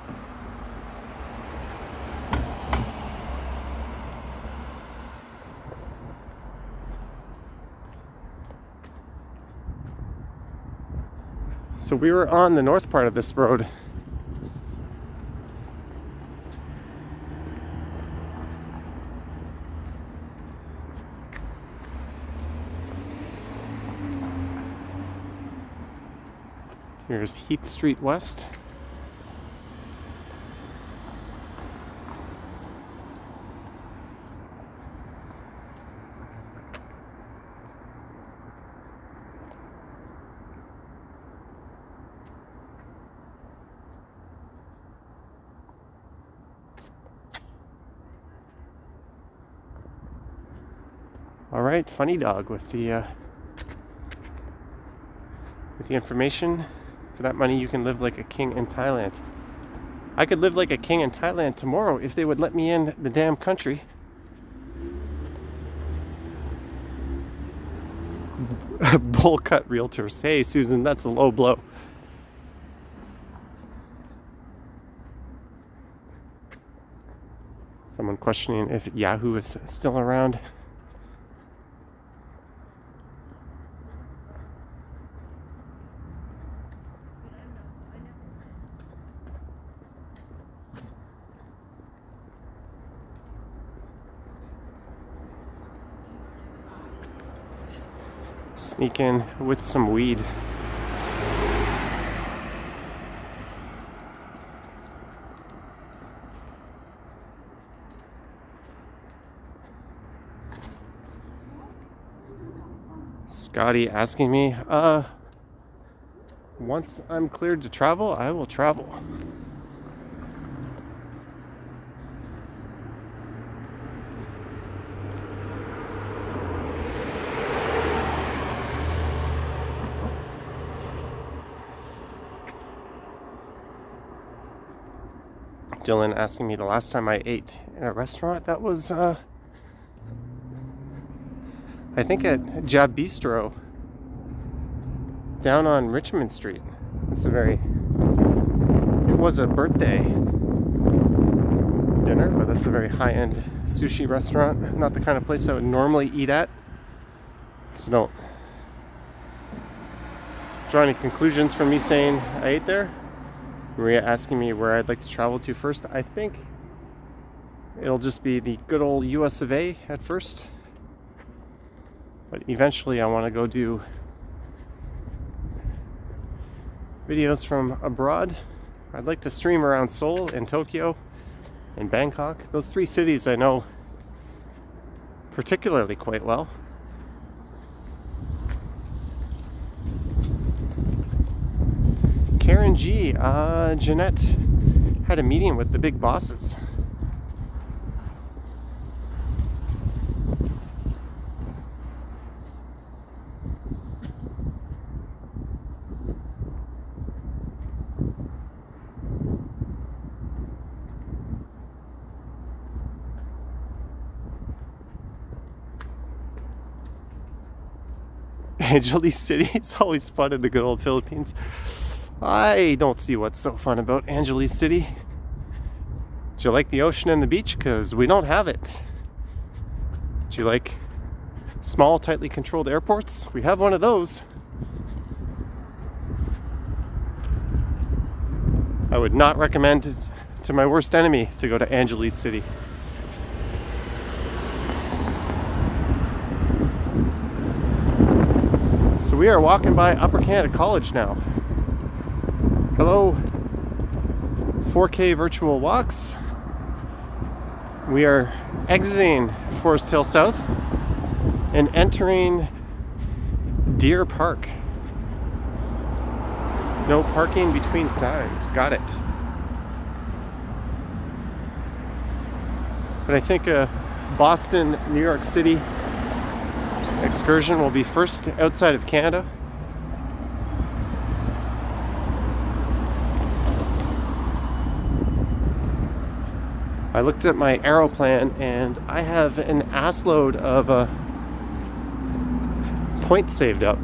So we were on the north part of this road. Here's Heath Street West. All right, funny dog with the information. For that money, you can live like a king in Thailand. I could live like a king in Thailand tomorrow if they would let me in the damn country. Bull cut realtors. Hey, Susan, that's a low blow. Someone questioning if Yahoo is still around. Sneak in with some weed. Scotty asking me, once I'm cleared to travel, I will travel. Dylan asking me the last time I ate in a restaurant. That was, I think at Jab Bistro down on Richmond Street. It was a birthday dinner, but that's a very high-end sushi restaurant. Not the kind of place I would normally eat at. So don't draw any conclusions from me saying I ate there. Maria asking me where I'd like to travel to first. I think it'll just be the good old US of A at first. But eventually I want to go do videos from abroad. I'd like to stream around Seoul and Tokyo and Bangkok. Those 3 cities I know particularly quite well. Karen G, Jeanette had a meeting with the big bosses. Angeles City, it's always fun in the good old Philippines. I don't see what's so fun about Angeles City. Do you like the ocean and the beach? Because we don't have it. Do you like small, tightly controlled airports? We have one of those. I would not recommend it to my worst enemy to go to Angeles City. So So we are walking by Upper Canada College now. Hello, 4K virtual walks. We are exiting Forest Hill South and entering Deer Park. No parking between signs. Got it. But I think a Boston, New York City excursion will be first outside of Canada. I looked at my arrow plan and I have an assload of points saved up.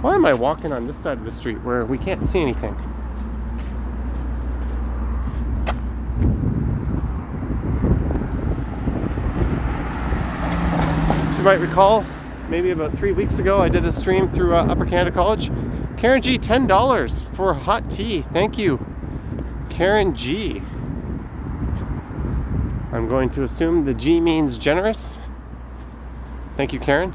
Why am I walking on this side of the street where we can't see anything? You might recall, maybe about 3 weeks ago, I did a stream through Upper Canada College. Karen G, $10 for hot tea. Thank you, Karen G. I'm going to assume the G means generous. Thank you, Karen.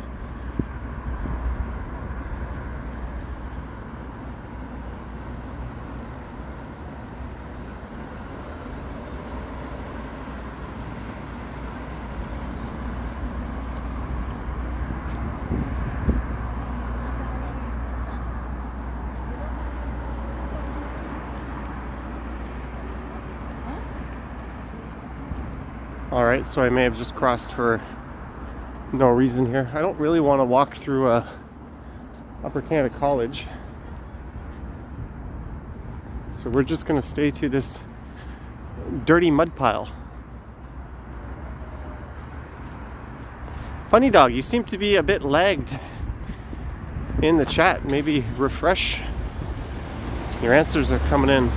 Alright, so I may have just crossed for no reason here. I don't really want to walk through Upper Canada College. So we're just going to stay to this dirty mud pile. Funny Dog, you seem to be a bit lagged in the chat. Maybe refresh. Your answers are coming in.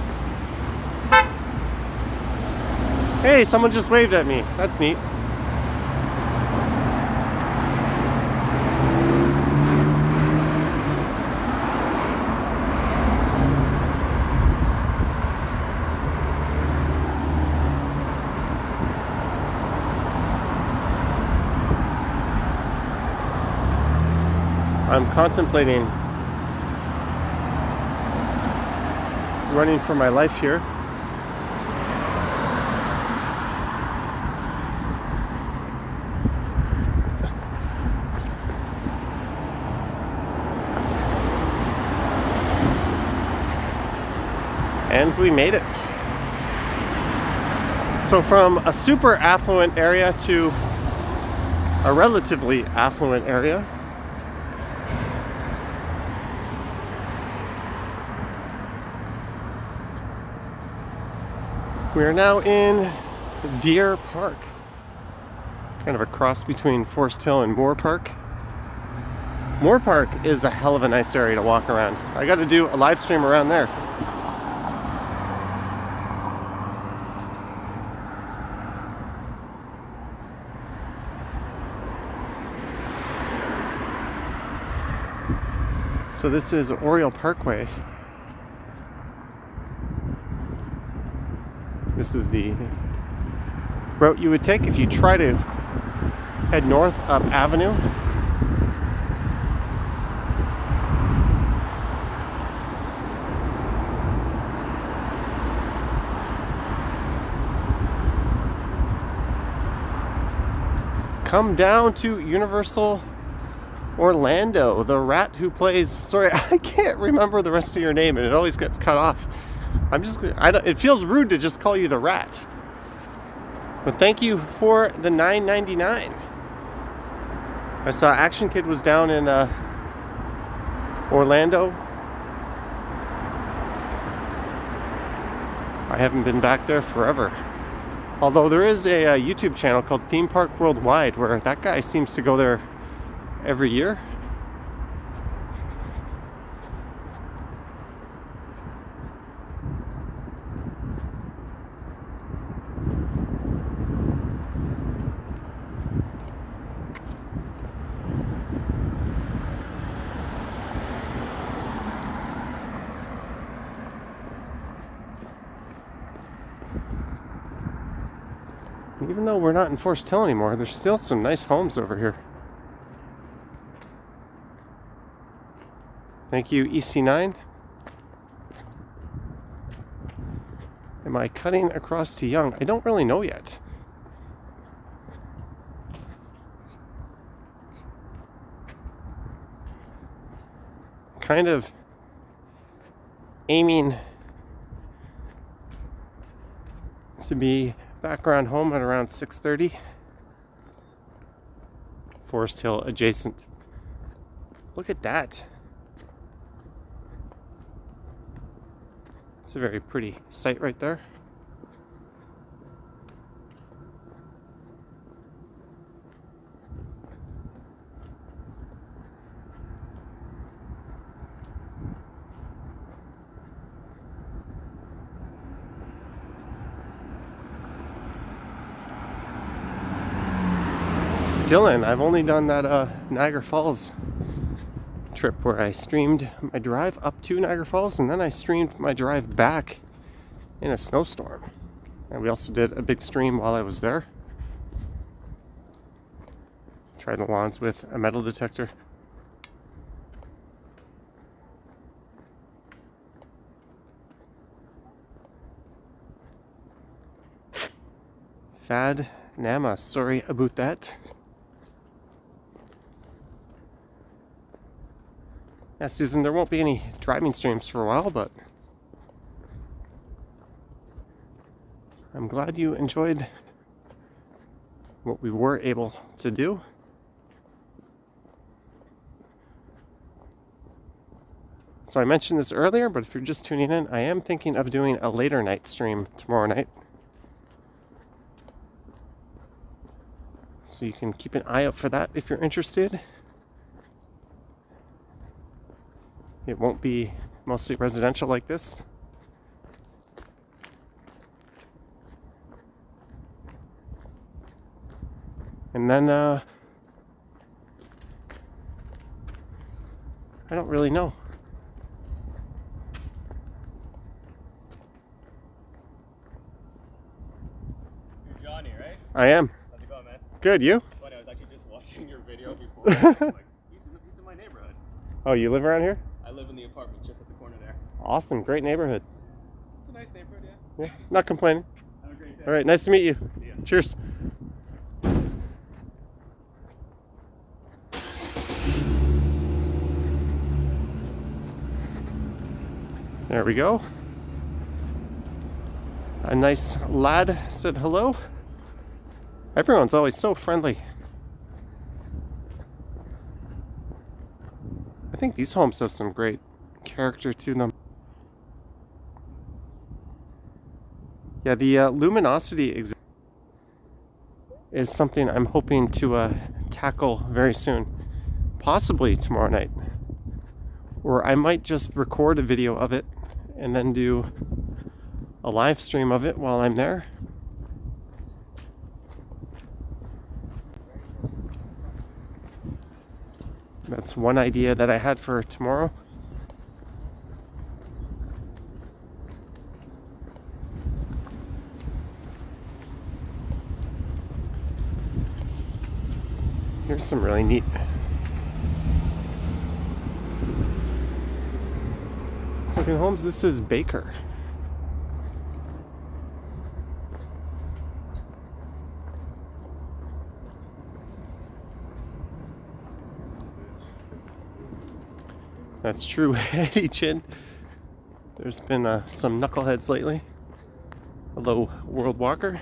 Hey, someone just waved at me. That's neat. I'm contemplating running for my life here. And we made it. So from a super affluent area to a relatively affluent area. We are now in Deer Park. Kind of a cross between Forest Hill and Moore Park. Moore Park is a hell of a nice area to walk around. I got to do a live stream around there. So this is Oriole Parkway. This is the route you would take if you try to head north up Avenue. Come down to Universal Orlando, the rat who plays. Sorry, I can't remember the rest of your name, and it always gets cut off. It feels rude to just call you the rat. But thank you for the $9.99. I saw Action Kid was down in Orlando. I haven't been back there forever. Although there is a YouTube channel called Theme Park Worldwide where that guy seems to go there every year. Even though we're not in Forest Hill anymore, there's still some nice homes over here. Thank you, EC9. Am I cutting across to Young? I don't really know yet. Kind of aiming to be back around home at around 6:30. Forest Hill adjacent. Look at that. It's a very pretty site right there. Dylan, I've only done that Niagara Falls trip where I streamed my drive up to Niagara Falls and then I streamed my drive back in a snowstorm. And we also did a big stream while I was there. Tried the lawns with a metal detector. Fad Nama, sorry about that. Yeah, Susan, there won't be any driving streams for a while, but I'm glad you enjoyed what we were able to do. So I mentioned this earlier, but if you're just tuning in, I am thinking of doing a later night stream tomorrow night. So you can keep an eye out for that if you're interested. It won't be mostly residential like this. And then, I don't really know. You're Johnny, right? I am. How's it going, man? Good, you? Funny, I was actually just watching your video before. I'm like, he's in my neighborhood. Oh, you live around here? I live in the apartment just at the corner there. Awesome, great neighborhood. It's a nice neighborhood, yeah. Yeah, not complaining. Have a great day. All right, nice to meet you. See ya. Cheers. There we go. A nice lad said hello. Everyone's always so friendly. I think these homes have some great character to them. Yeah, the luminosity is something I'm hoping to tackle very soon. Possibly tomorrow night. Or I might just record a video of it and then do a live stream of it while I'm there. That's one idea that I had for tomorrow. Here's some really neat looking homes. This is Baker. That's true, Eddie Chin. There's been some knuckleheads lately. Hello, World Walker.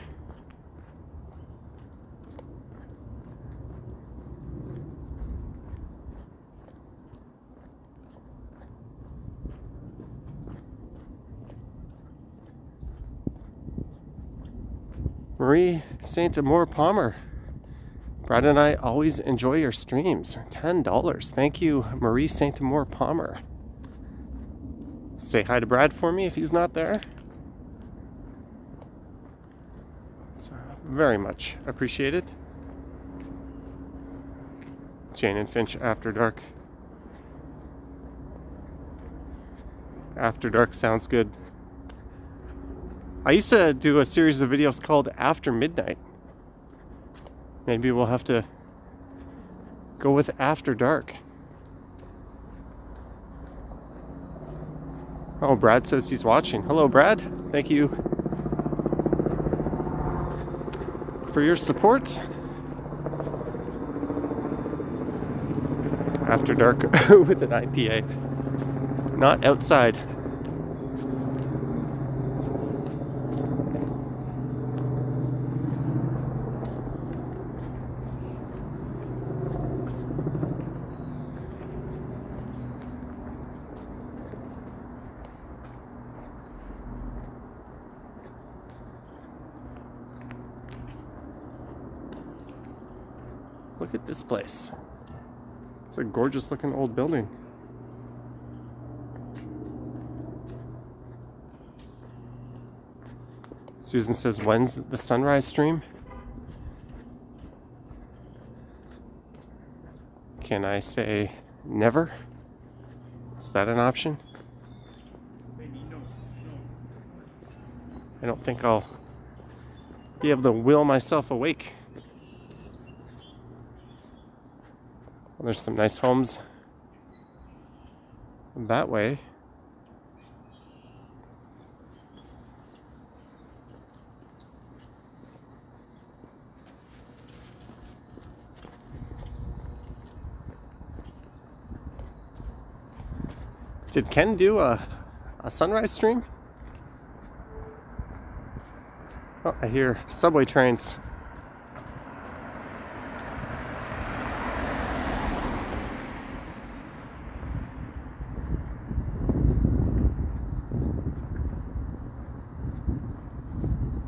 Marie Saint Amour Palmer. Brad and I always enjoy your streams. $10. Thank you, Marie Saint Amour Palmer. Say hi to Brad for me if he's not there. It's very much appreciated. Jane and Finch After Dark. After Dark sounds good. I used to do a series of videos called After Midnight. Maybe we'll have to go with After Dark. Oh, Brad says he's watching. Hello, Brad. Thank you for your support. After dark with an IPA. Not outside. Look at this place. It's a gorgeous looking old building. Susan says, when's the sunrise stream? Can I say never? Is that an option? I don't think I'll be able to will myself awake. Well, there's some nice homes that way. Did Ken do a sunrise stream? Oh, I hear subway trains.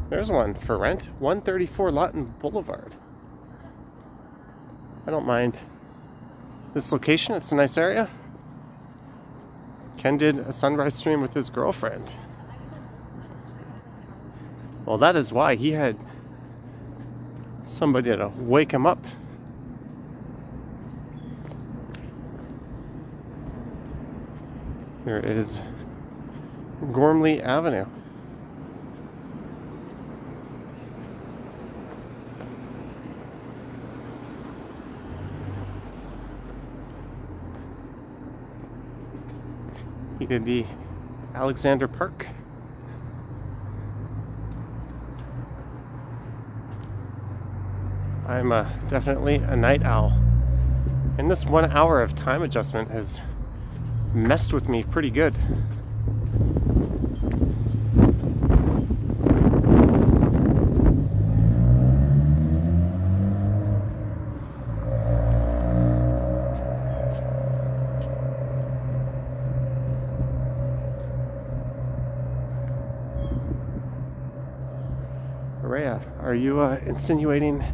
There's one for rent, 134 Lawton Boulevard. I don't mind this location, it's a nice area. Ken did a sunrise stream with his girlfriend. Well, that is why he had somebody to wake him up. Here is Gormley Avenue. He did the Alexander Park. I'm definitely a night owl. And this 1 hour of time adjustment has messed with me pretty good. Rhea, are you insinuating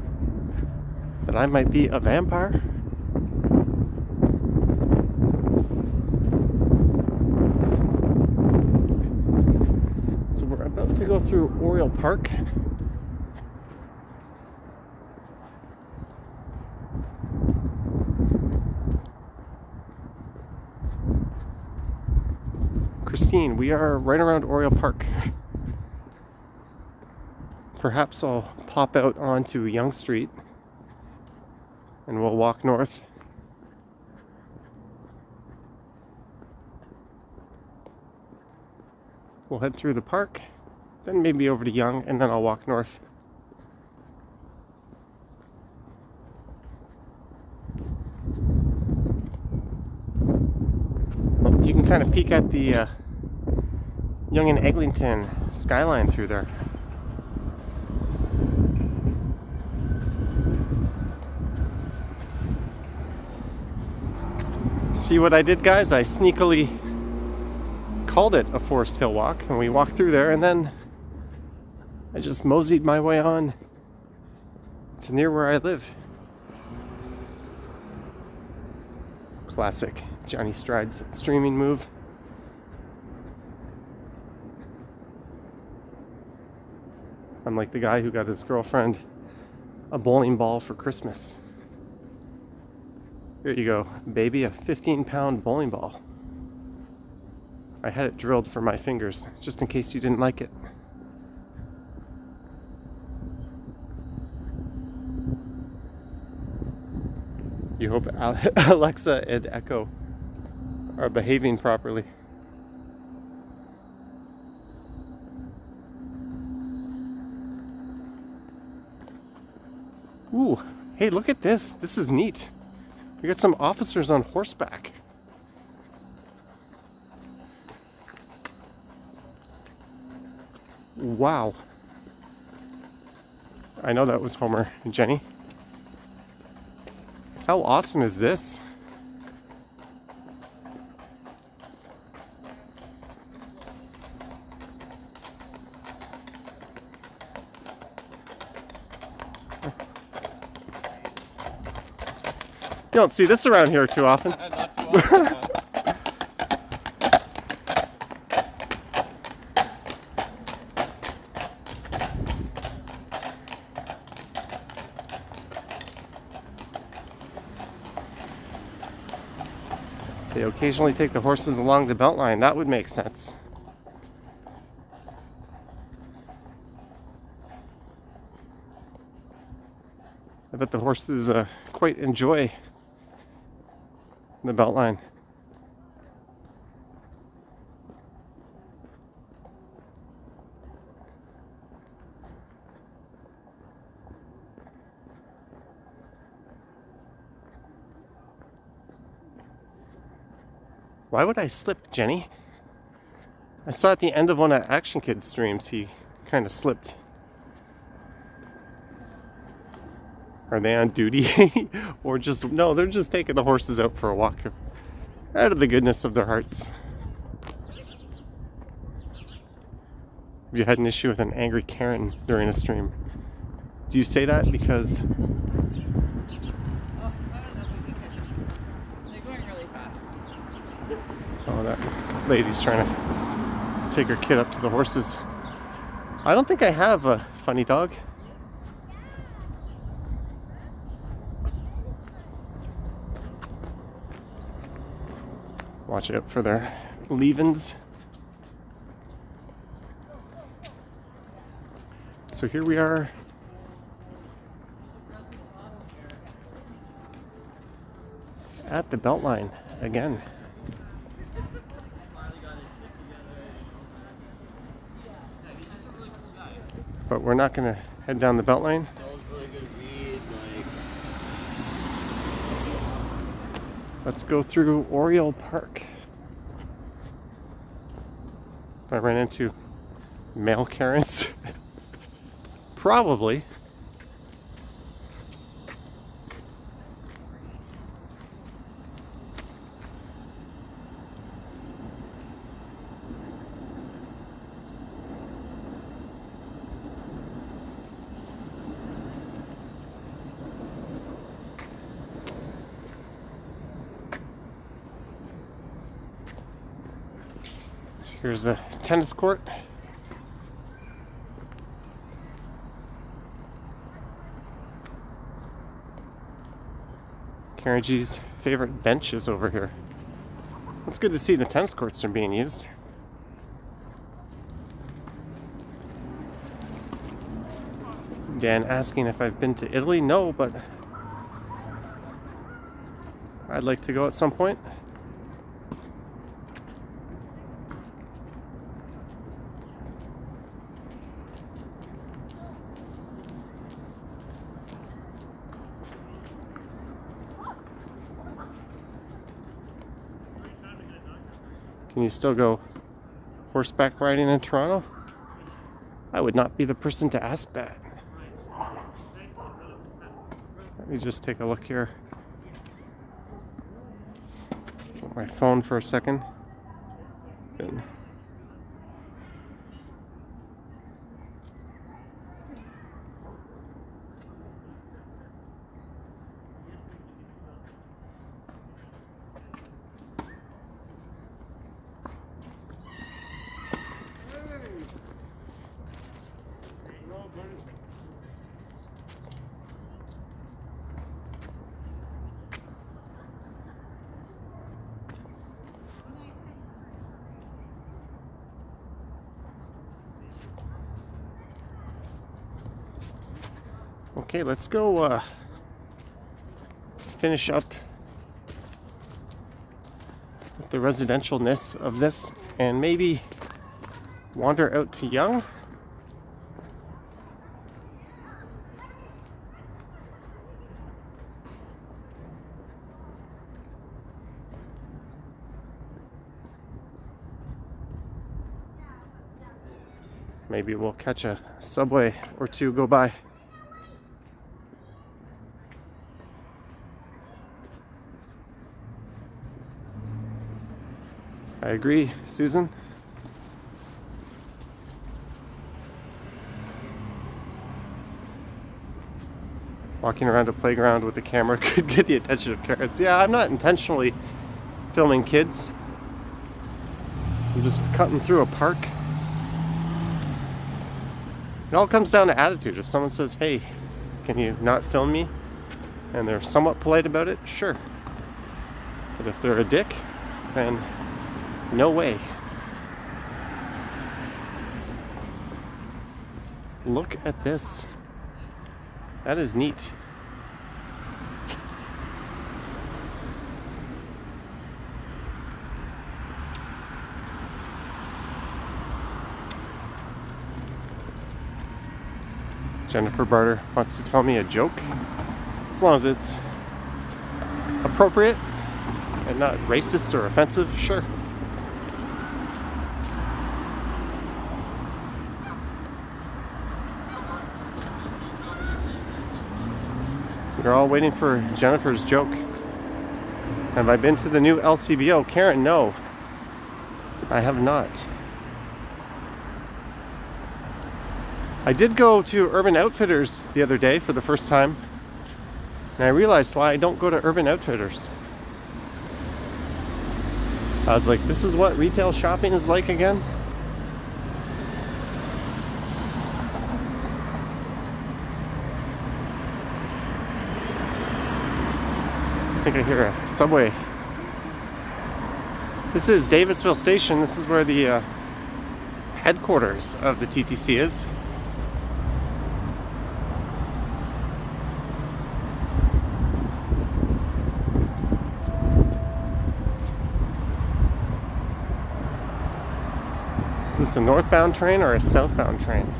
that I might be a vampire? So we're about to go through Oriole Park. Christine, we are right around Oriole Park. Perhaps I'll pop out onto Yonge Street and we'll walk north. We'll head through the park, then maybe over to Yonge, and then I'll walk north. Well, you can kind of peek at the Yonge and Eglinton skyline through there. See what I did, guys? I sneakily called it a Forest Hill walk, and we walked through there, and then I just moseyed my way on to near where I live. Classic Johnny Stride's streaming move. I'm like the guy who got his girlfriend a bowling ball for Christmas. Here you go, baby, a 15-pound bowling ball. I had it drilled for my fingers, just in case you didn't like it. You hope Alexa and Echo are behaving properly. Ooh, hey, look at this. This is neat. We got some officers on horseback. Wow. I know that was Homer and Jenny. How awesome is this? You don't see this around here too often. Not too often. They occasionally take the horses along the beltline. That would make sense. I bet the horses quite enjoy the beltline. Why would I slip, Jenny? I saw at the end of one of Action Kids streams, he kind of slipped. Are they on duty? Or just, no, they're just taking the horses out for a walk out of the goodness of their hearts. Have you had an issue with an angry Karen during a stream? Do you say that because... Oh, I don't know if we can catch them. They're going really fast. Oh, that lady's trying to take her kid up to the horses. I don't think I have a funny dog. Watch out for their leave-ins. So here we are. At the Beltline again. But we're not going to head down the Beltline. That was really good weed, like. Let's go through Oriole Park. If I ran into male Karens, probably. Here's a tennis court. Karen G's favorite bench is over here. It's good to see the tennis courts are being used. Dan asking if I've been to Italy. No, but I'd like to go at some point. Can you still go horseback riding in Toronto? I would not be the person to ask that. Let me just take a look here. Put my phone for a second. Good. Okay, let's go finish up with the residentialness of this and maybe wander out to Yonge. Maybe we'll catch a subway or two go by. I agree, Susan. Walking around a playground with a camera could get the attention of parents. Yeah, I'm not intentionally filming kids. I'm just cutting through a park. It all comes down to attitude. If someone says, hey, can you not film me? And they're somewhat polite about it, sure. But if they're a dick, then no way. Look at this. That is neat. Jennifer Barter wants to tell me a joke. As long as it's appropriate and not racist or offensive, sure. We're all waiting for Jennifer's joke. Have I been to the new LCBO? Karen, no. I have not. I did go to Urban Outfitters the other day for the first time, and I realized why I don't go to Urban Outfitters. I was like, this is what retail shopping is like again? I think I hear a subway. This is Davisville Station. This is where the headquarters of the TTC is. Is this a northbound train or a southbound train?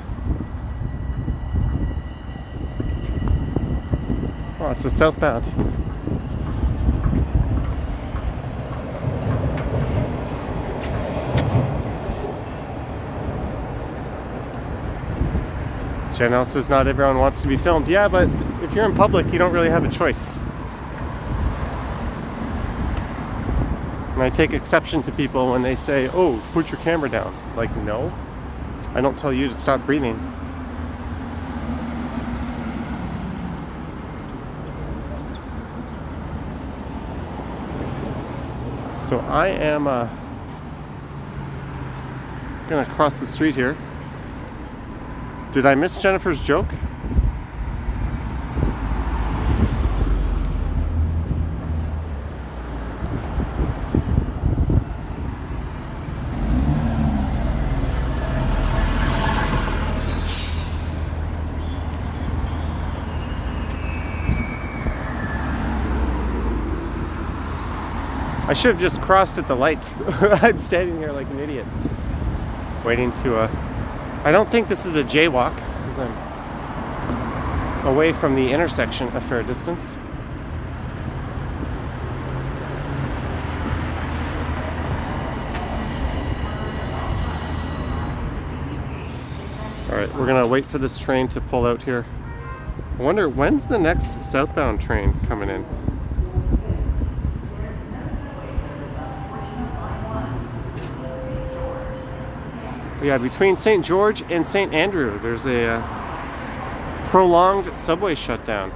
Oh, it's a southbound. Jen L says not everyone wants to be filmed. Yeah, but if you're in public, you don't really have a choice. And I take exception to people when they say, oh, put your camera down. Like, no. I don't tell you to stop breathing. So I am gonna cross the street here. Did I miss Jennifer's joke? I should have just crossed at the lights. I'm standing here like an idiot, waiting to I don't think this is a jaywalk, because I'm away from the intersection a fair distance. Alright, we're gonna wait for this train to pull out here. I wonder, when's the next southbound train coming in? Yeah, between St. George and St. Andrew, there's a prolonged subway shutdown.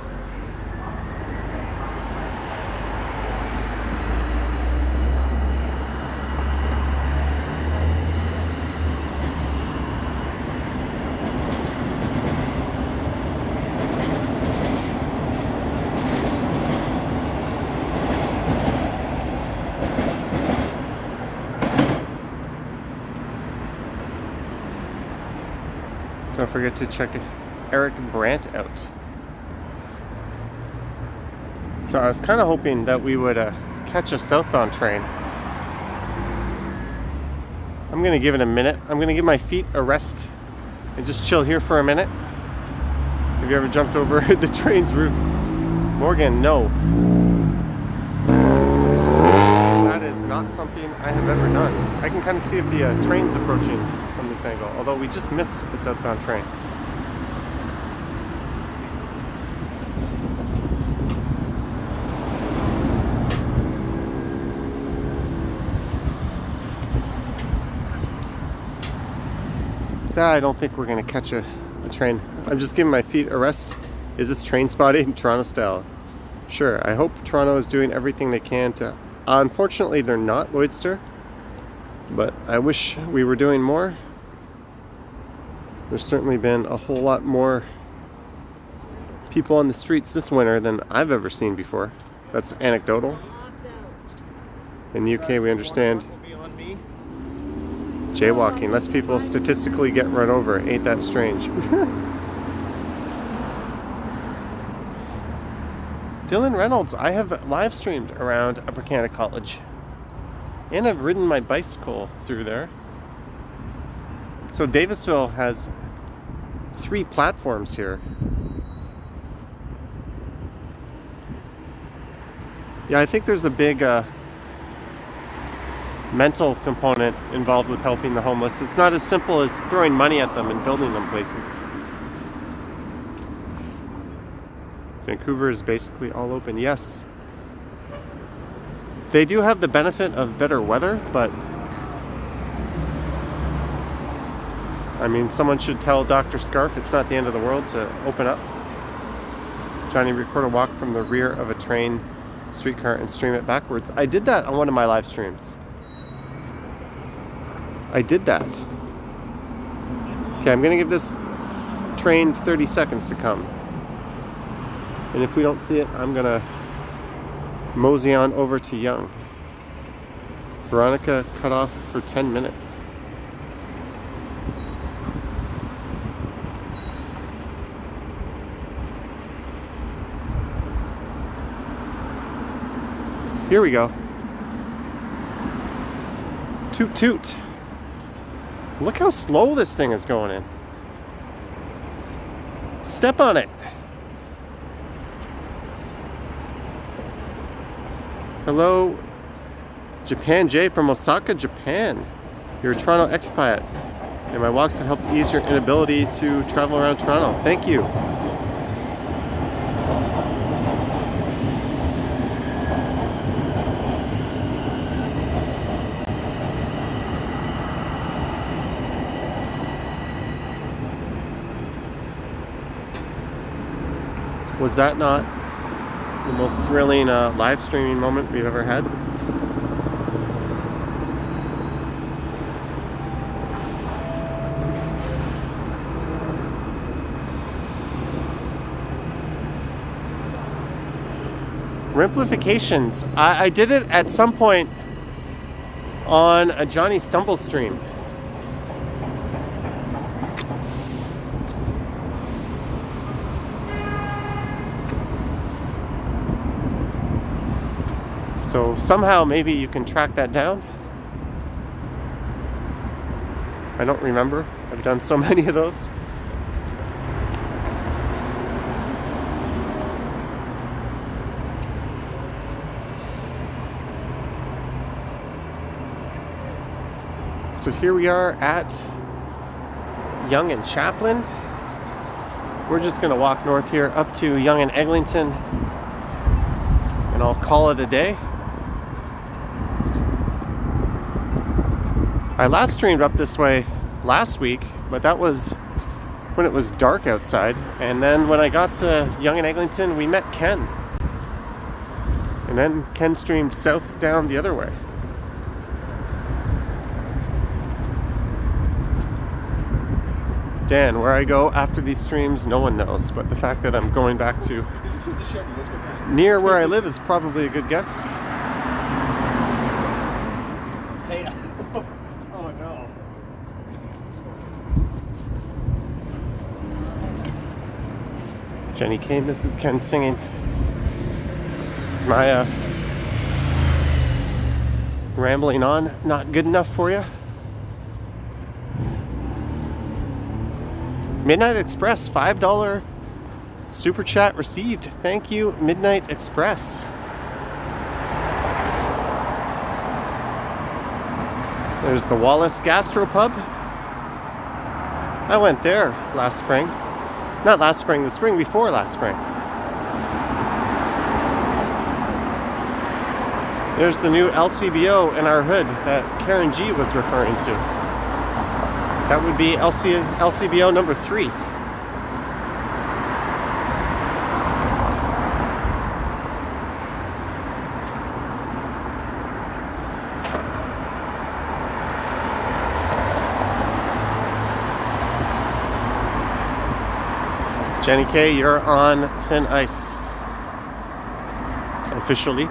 Don't forget to check Eric Brandt out. So I was kind of hoping that we would catch a southbound train. I'm going to give it a minute. I'm going to give my feet a rest and just chill here for a minute. Have you ever jumped over the train's roofs? Morgan, no. That is not something I have ever done. I can kind of see if the train's approaching from this angle, although we just missed the southbound train. I don't think we're going to catch a train. I'm just giving my feet a rest. Is this train spotting Toronto style? Sure, I hope Toronto is doing everything they can to... Unfortunately, they're not, Lloydster. But I wish we were doing more. There's certainly been a whole lot more people on the streets this winter than I've ever seen before. That's anecdotal. In the UK, we understand jaywalking. Less people statistically get run over. Ain't that strange? Dylan Reynolds, I have live streamed around Upper Canada College. And I've ridden my bicycle through there. So Davisville has 3 platforms here. Yeah, I think there's a big mental component involved with helping the homeless. It's not as simple as throwing money at them and building them places. Vancouver is basically all open. Yes. They do have the benefit of better weather, but I mean, someone should tell Dr. Scarf it's not the end of the world to open up. Johnny, record a walk from the rear of a train, streetcar, and stream it backwards. I did that on one of my live streams. I did that. Okay, I'm gonna give this train 30 seconds to come. And if we don't see it, I'm gonna mosey on over to Yonge. Veronica cut off for 10 minutes. Here we go. Toot toot. Look how slow this thing is going in. Step on it. Hello, Japan J from Osaka, Japan. You're a Toronto expat, and my walks have helped ease your inability to travel around Toronto. Thank you. Was that not the most thrilling live streaming moment we've ever had? Rimplifications. I did it at some point on a Johnny Stumble stream. So somehow maybe you can track that down. I don't remember. I've done so many of those. So here we are at Yonge and Chaplin. We're just going to walk north here up to Yonge and Eglinton, and I'll call it a day. I last streamed up this way last week, but that was when it was dark outside. And then when I got to Yonge and Eglinton, we met Ken. And then Ken streamed south down the other way. Dan, where I go after these streams, no one knows. But the fact that I'm going back to near where I live is probably a good guess. Hey, oh no. Jenny K, Mrs. Ken singing. Is my rambling on not good enough for you? Midnight Express, $5 super chat received. Thank you, Midnight Express. There's the Wallace Gastropub. I went there last spring. Not last spring, the spring before last spring. There's the new LCBO in our hood that Karen G was referring to. That would be LCBO number 3. Jenny K, you're on thin ice. Officially.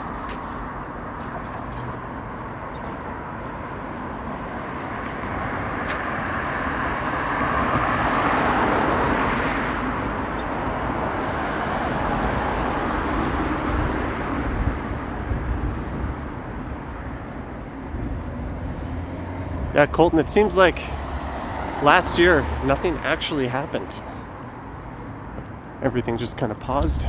Yeah, Colton, it seems like last year nothing actually happened. Everything just kind of paused.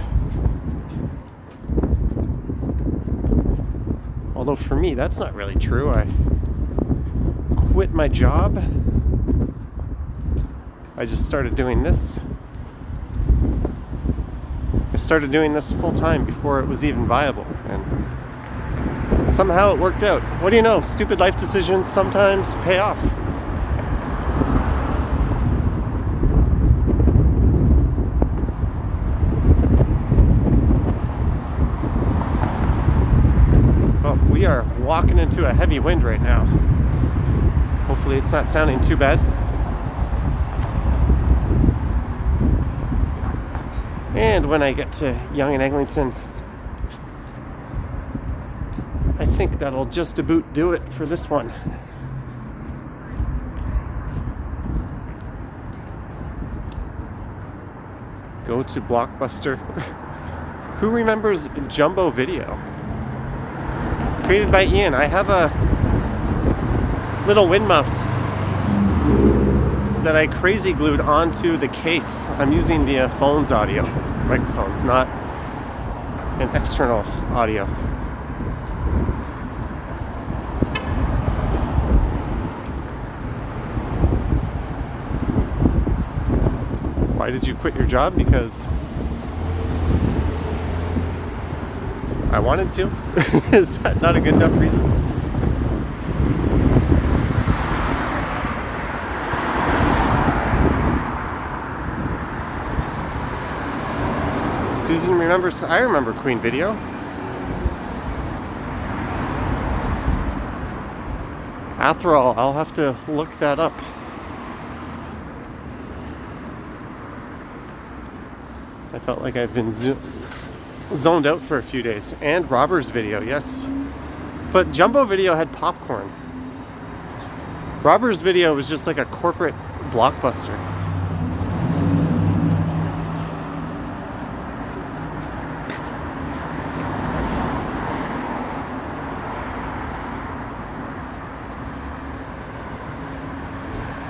Although for me, that's not really true. I quit my job. I just started doing this. I started doing this full time before it was even viable. And somehow it worked out. What do you know? Stupid life decisions sometimes pay off. We are walking into a heavy wind right now. Hopefully it's not sounding too bad. And when I get to Yonge and Eglinton, I think that'll just about do it for this one. Go to Blockbuster. Who remembers Jumbo Video? Created by Ian. I have a little wind muffs that I crazy glued onto the case. I'm using the phone's audio microphones, not an external audio. Why did you quit your job? Because I wanted to. Is that not a good enough reason? Susan remembers. I remember Queen Video. Athrol, I'll have to look that up. I felt like I've been zoned out for a few days. And Robbers Video, yes. But Jumbo Video had popcorn. Robbers Video was just like a corporate Blockbuster.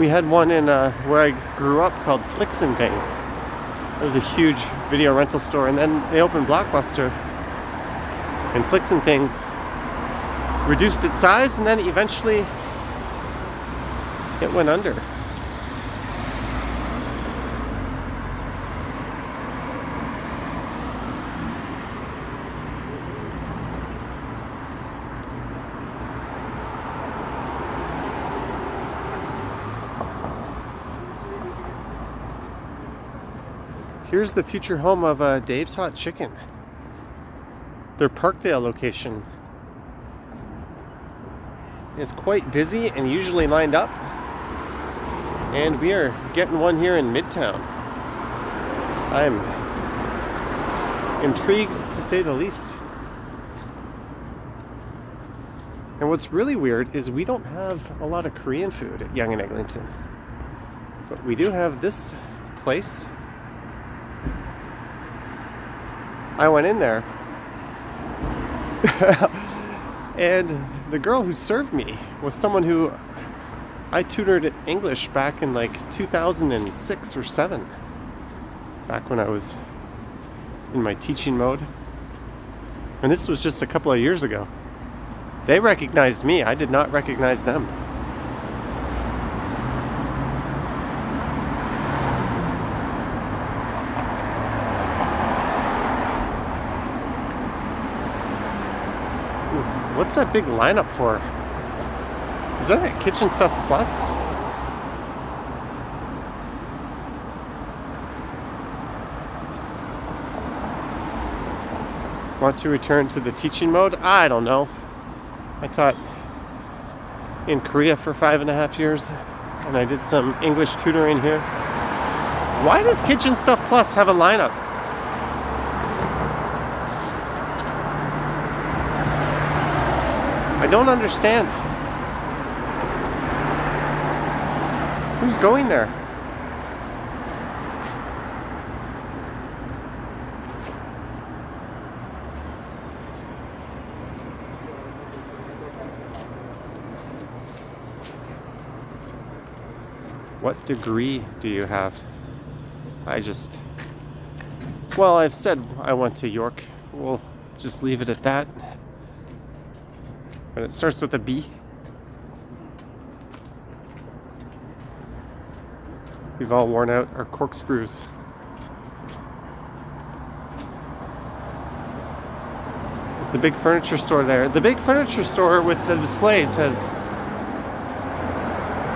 We had one in where I grew up called Flicks and Things. It was a huge video rental store, and then they opened Blockbuster, and Flicks and Things reduced its size, and then eventually it went under. Here's the future home of Dave's Hot Chicken. Their Parkdale location is quite busy and usually lined up. And we are getting one here in Midtown. I'm intrigued to say the least. And what's really weird is we don't have a lot of Korean food at Yonge and Eglinton. But we do have this place. I went in there and the girl who served me was someone who I tutored English back in like 2006 or 7, back when I was in my teaching mode. And this was just a couple of years ago. They recognized me. I did not recognize them. What's that big lineup for? Is that at Kitchen Stuff Plus? Want to return to the teaching mode? I don't know. I taught in Korea for 5.5 years, and I did some English tutoring here. Why does Kitchen Stuff Plus have a lineup? I don't understand. Who's going there? What degree do you have? Well, I've said I went to York. We'll just leave it at that. But it starts with a B. We've all worn out our corkscrews. There's the big furniture store there. The big furniture store with the displays has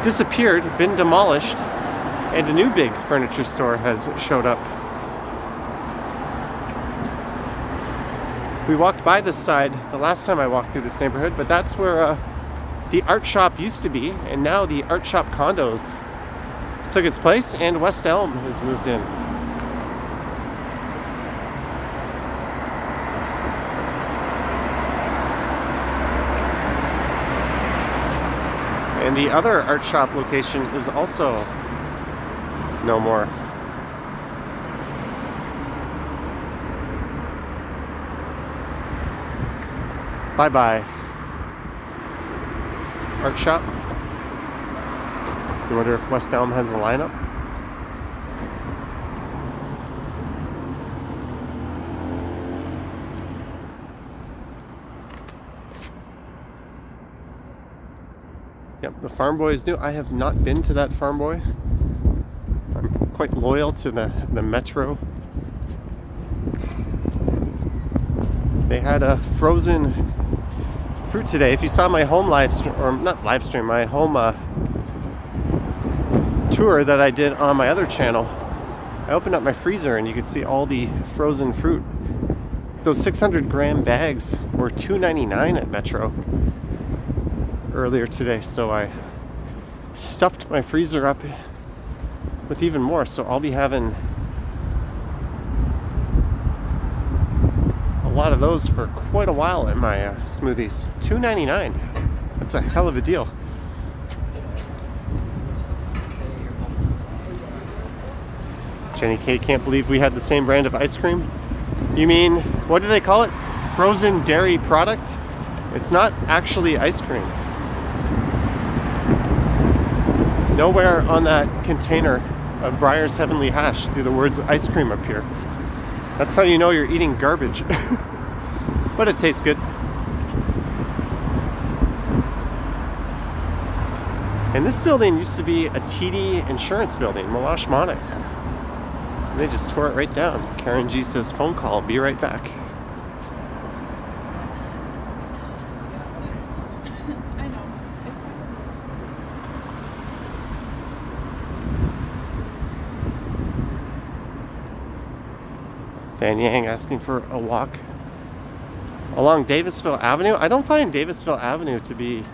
disappeared, been demolished, and a new big furniture store has showed up. We walked by this side the last time I walked through this neighborhood, but that's where the art shop used to be, and now the art shop condos took its place, and West Elm has moved in. And the other art shop location is also no more. Bye-bye. Art shop. You wonder if West Elm has a lineup? Yep, the Farm Boy is new. I have not been to that Farm Boy. I'm quite loyal to the Metro. They had a frozen fruit today. If you saw my home live stream, or not live stream, my home tour that I did on my other channel, I opened up my freezer and you could see all the frozen fruit. Those 600 gram bags were $2.99 at Metro earlier today, so I stuffed my freezer up with even more, so I'll be having a lot of those for quite a while in my smoothies. $2.99. That's a hell of a deal. Jenny K can't believe we had the same brand of ice cream. You mean, what do they call it? Frozen dairy product? It's not actually ice cream. Nowhere on that container of Breyer's Heavenly Hash do the words ice cream appear. That's how you know you're eating garbage. But it tastes good. And this building used to be a TD insurance building, Malash Monix. And they just tore it right down. Karen G says, phone call, be right back. I know. It's Fan Yang asking for a walk along Davisville Avenue. I don't find Davisville Avenue to be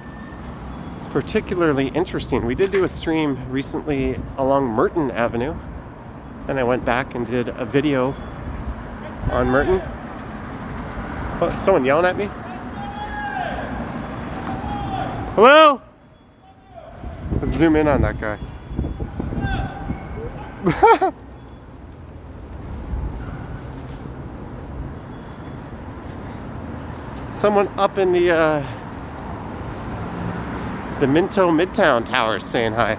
particularly interesting. We did do a stream recently along Merton Avenue. Then I went back and did a video on Merton. Oh, someone yelling at me? Hello? Let's zoom in on that guy. Someone up in the Minto Midtown Towers saying hi.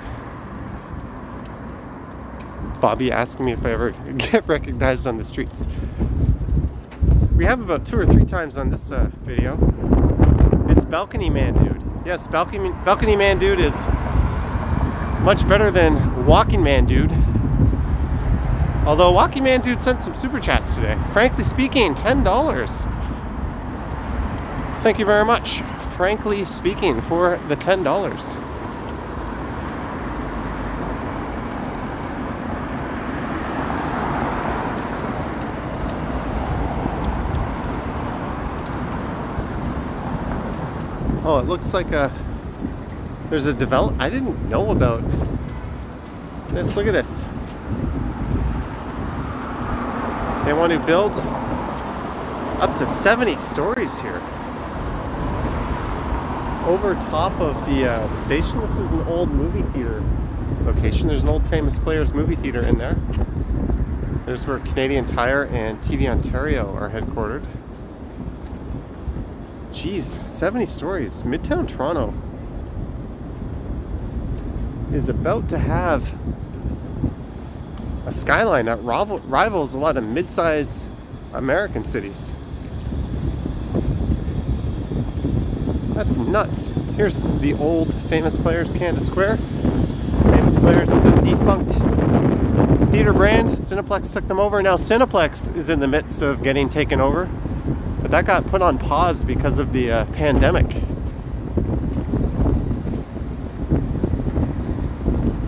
Bobby asking me if I ever get recognized on the streets. We have about 2 or 3 times on this video. It's Balcony Man Dude. Yes, Balcony Man Dude is much better than Walking Man Dude. Although Walking Man Dude sent some super chats today. Frankly speaking, $10. Thank you very much frankly speaking, for the $10. Oh, it looks like there's a I didn't know about this. Look at this. They want to build up to 70 stories here. Over top of the station. This is an old movie theater location. There's an old Famous Players movie theater in there. There's where Canadian Tire and TV Ontario are headquartered. Geez, 70 stories. Midtown Toronto is about to have a skyline that rivals a lot of mid-sized American cities. That's nuts. Here's the old Famous Players Canada Square. Famous Players is a defunct theater brand. Cineplex took them over. Now Cineplex is in the midst of getting taken over. But that got put on pause because of the pandemic.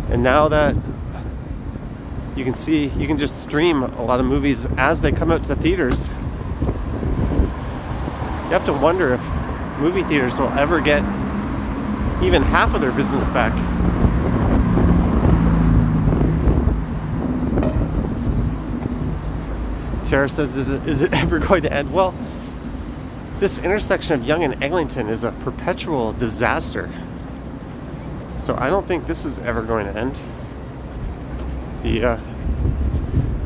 And now that you can just stream a lot of movies as they come out to theaters. You have to wonder if movie theaters will ever get even half of their business back. Tara says, is it ever going to end? Well, this intersection of Yonge and Eglinton is a perpetual disaster. So I don't think this is ever going to end. The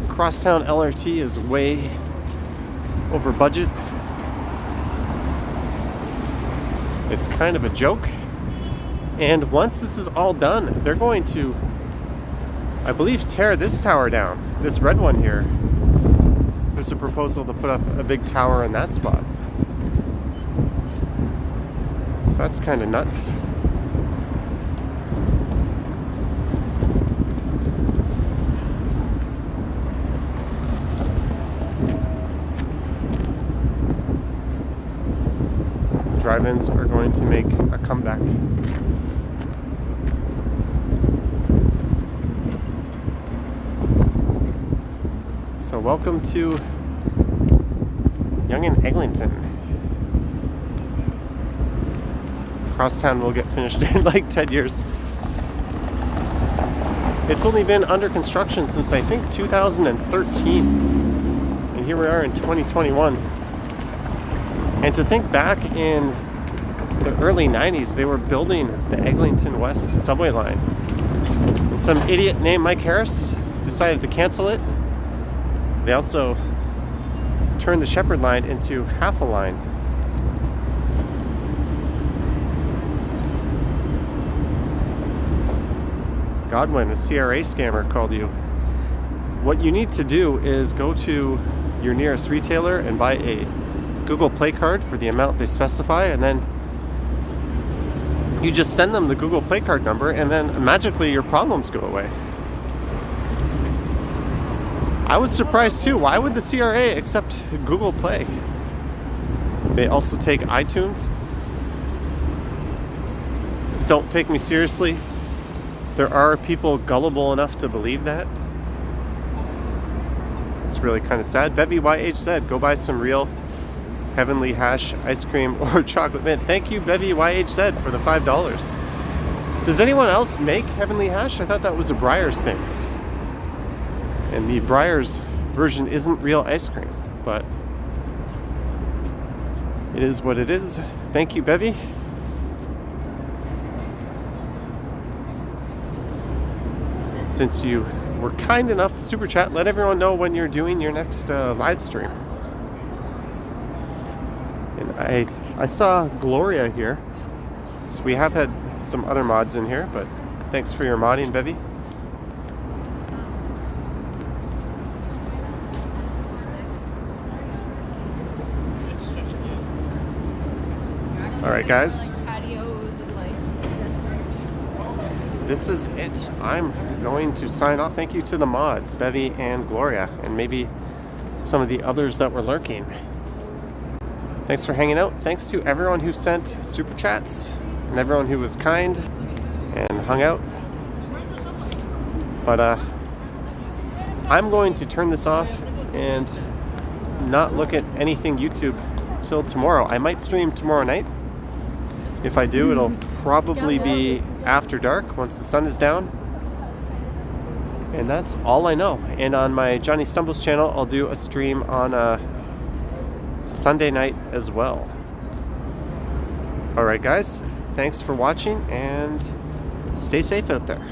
Crosstown LRT is way over budget. It's kind of a joke. And once this is all done, they're going to, I believe, tear this tower down. This red one here. There's a proposal to put up a big tower in that spot. So that's kind of nuts. Drive-ins are going to make a comeback. So welcome to Yonge and Eglinton. Crosstown will get finished in like 10 years. It's only been under construction since I think 2013. And here we are in 2021. And to think back in the early 90s, they were building the Eglinton West subway line. And some idiot named Mike Harris decided to cancel it. They also turned the Shepherd line into half a line. Godwin, a CRA scammer, called you. What you need to do is go to your nearest retailer and buy a Google Play card for the amount they specify, and then you just send them the Google Play card number, and then magically your problems go away. I was surprised too. Why would the CRA accept Google Play? They also take iTunes. Don't take me seriously. There are people gullible enough to believe that. It's really kind of sad. Bevy YH said, go buy some real Heavenly Hash ice cream or chocolate mint. Thank you, Bevy YH said, for the $5. Does anyone else make Heavenly Hash? I thought that was a Breyers thing. And the Breyers version isn't real ice cream, but it is what it is. Thank you, Bevy. Since you were kind enough to super chat, let everyone know when you're doing your next live stream. And I saw Gloria here. So we have had some other mods in here, but thanks for your modding, Bevy. All right, guys. This is it. I'm going to sign off. Thank you to the mods, Bevy and Gloria, and maybe some of the others that were lurking. Thanks for hanging out. Thanks to everyone who sent super chats and everyone who was kind and hung out. But I'm going to turn this off and not look at anything YouTube till tomorrow. I might stream tomorrow night. If I do, it'll probably be after dark once the sun is down. And that's all I know. And on my Johnny Stumbles channel, I'll do a stream on Sunday night as well. Alright guys, thanks for watching and stay safe out there.